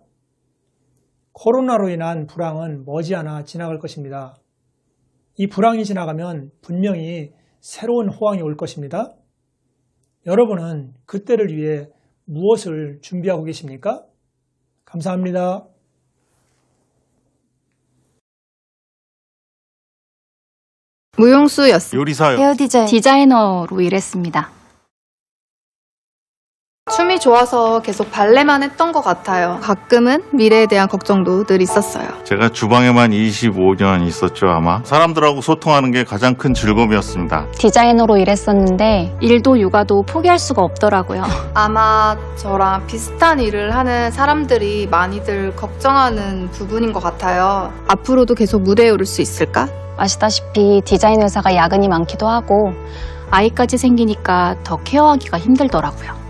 코로나로 인한 불황은 머지않아 지나갈 것입니다. 이 불황이 지나가면 분명히 새로운 호황이 올 것입니다. 여러분은 그때를 위해 무엇을 준비하고 계십니까? 감사합니다. 무용수였습니다. 요리사요. 헤어 디자이너로 일했습니다. 춤이 좋아서 계속 발레만 했던 것 같아요. 가끔은 미래에 대한 걱정도 늘 있었어요. 제가 주방에만 25년 있었죠, 아마. 사람들하고 소통하는 게 가장 큰 즐거움이었습니다. 디자이너로 일했었는데 일도 육아도 포기할 수가 없더라고요. 아마 저랑 비슷한 일을 하는 사람들이 많이들 걱정하는 부분인 것 같아요. 앞으로도 계속 무대에 오를 수 있을까? 아시다시피 디자인 회사가 야근이 많기도 하고 아이까지 생기니까 더 케어하기가 힘들더라고요.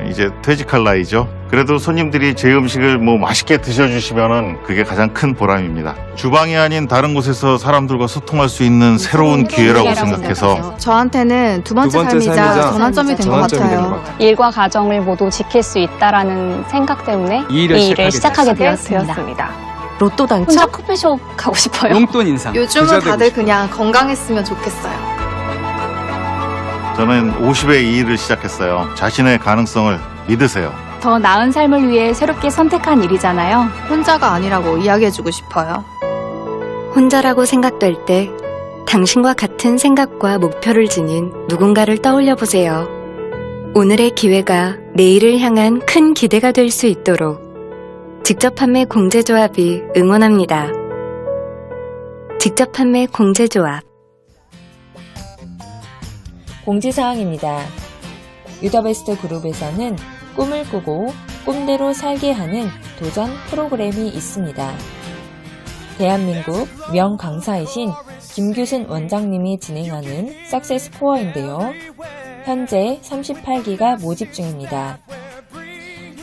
이제 퇴직할 나이죠. 그래도 손님들이 제 음식을 맛있게 드셔주시면은 그게 가장 큰 보람입니다. 주방이 아닌 다른 곳에서 사람들과 소통할 수 있는 새로운 기회라고 생각해서 저한테는 두 번째 삶이자 전환점이 된 것 같아요. 일과 가정을 모두 지킬 수 있다라는 생각 때문에 이 일을 시작하게 되었습니다. 로또 당첨? 혼자 커피숍 가고 싶어요. 용돈 인상. 요즘은 다들 그냥 건강했으면 좋겠어요. 저는 50에 이 일을 시작했어요. 자신의 가능성을 믿으세요. 더 나은 삶을 위해 새롭게 선택한 일이잖아요. 혼자가 아니라고 이야기해주고 싶어요. 혼자라고 생각될 때 당신과 같은 생각과 목표를 지닌 누군가를 떠올려 보세요. 오늘의 기회가 내일을 향한 큰 기대가 될 수 있도록 직접 판매 공제조합이 응원합니다. 직접 판매 공제조합. 공지사항입니다. 유더베스트 그룹에서는 꿈을 꾸고 꿈대로 살게 하는 도전 프로그램이 있습니다. 대한민국 명강사이신 김규순 원장님이 진행하는 석세스 코어인데요. 현재 38기가 모집 중입니다.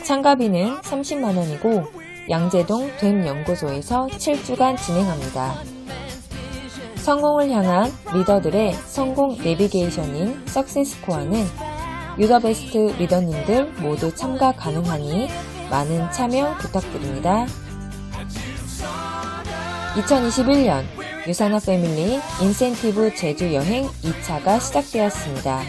참가비는 30만원이고 양재동 됨연구소에서 7주간 진행합니다. 성공을 향한 리더들의 성공 내비게이션인 석세스코어는 유더베스트 리더님들 모두 참가 가능하니 많은 참여 부탁드립니다. 2021년 유산화 패밀리 인센티브 제주 여행 2차가 시작되었습니다.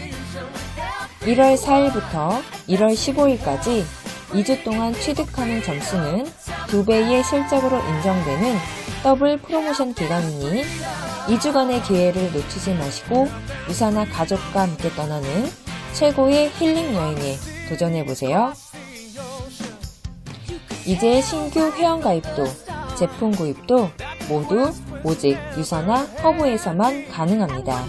1월 4일부터 1월 15일까지 2주 동안 취득하는 점수는 2배의 실적으로 인정되는 더블 프로모션 기간이니 2주간의 기회를 놓치지 마시고 유산화 가족과 함께 떠나는 최고의 힐링 여행에 도전해보세요. 이제 신규 회원가입도 제품 구입도 모두 오직 유산화 허브에서만 가능합니다.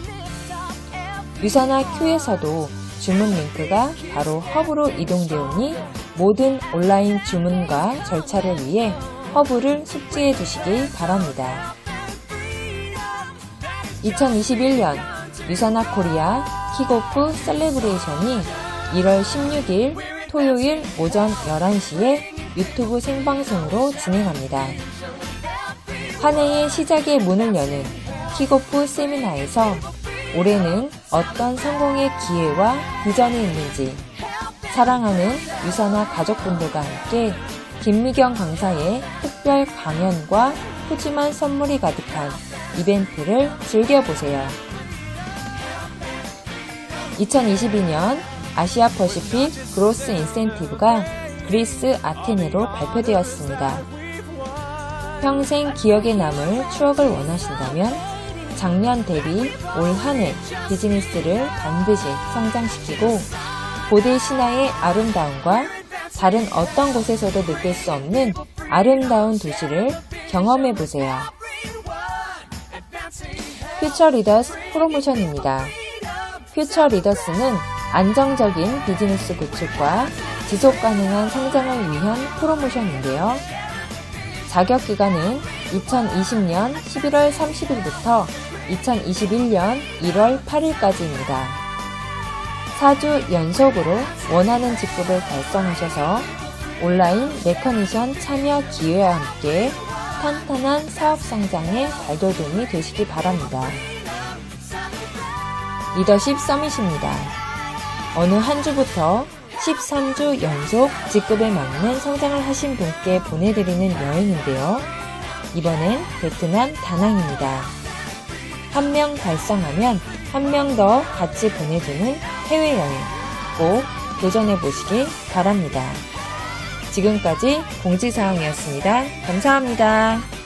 유산화 Q에서도 주문 링크가 바로 허브로 이동되오니 모든 온라인 주문과 절차를 위해 허브를 숙지해 두시기 바랍니다. 2021년 유산화 코리아 킥오프 셀레브레이션이 1월 16일 토요일 오전 11시에 유튜브 생방송으로 진행합니다. 한 해의 시작의 문을 여는 킥오프 세미나에서 올해는 어떤 성공의 기회와 비전이 있는지 사랑하는 유산화 가족분들과 함께 김미경 강사의 특별 강연과 푸짐한 선물이 가득한 이벤트를 즐겨보세요. 2022년 아시아 퍼시픽 그로스 인센티브가 그리스 아테네로 발표되었습니다. 평생 기억에 남을 추억을 원하신다면 작년 대비 올 한 해 비즈니스를 반드시 성장시키고 고대 신화의 아름다움과 다른 어떤 곳에서도 느낄 수 없는 아름다운 도시를 경험해보세요. 퓨처 리더스 프로모션입니다. 퓨처 리더스는 안정적인 비즈니스 구축과 지속 가능한 성장을 위한 프로모션인데요. 자격 기간은 2020년 11월 30일부터 2021년 1월 8일까지입니다. 4주 연속으로 원하는 직급을 달성하셔서 온라인 레커니션 참여 기회와 함께 탄탄한 사업 성장에 발돋움이 되시기 바랍니다. 리더십 서밋입니다. 어느 한 주부터 13주 연속 직급에 맞는 성장을 하신 분께 보내드리는 여행인데요. 이번엔 베트남 다낭입니다. 한 명 달성하면 한 명 더 같이 보내주는 해외여행. 꼭 도전해 보시길 바랍니다. 지금까지 공지사항이었습니다. 감사합니다.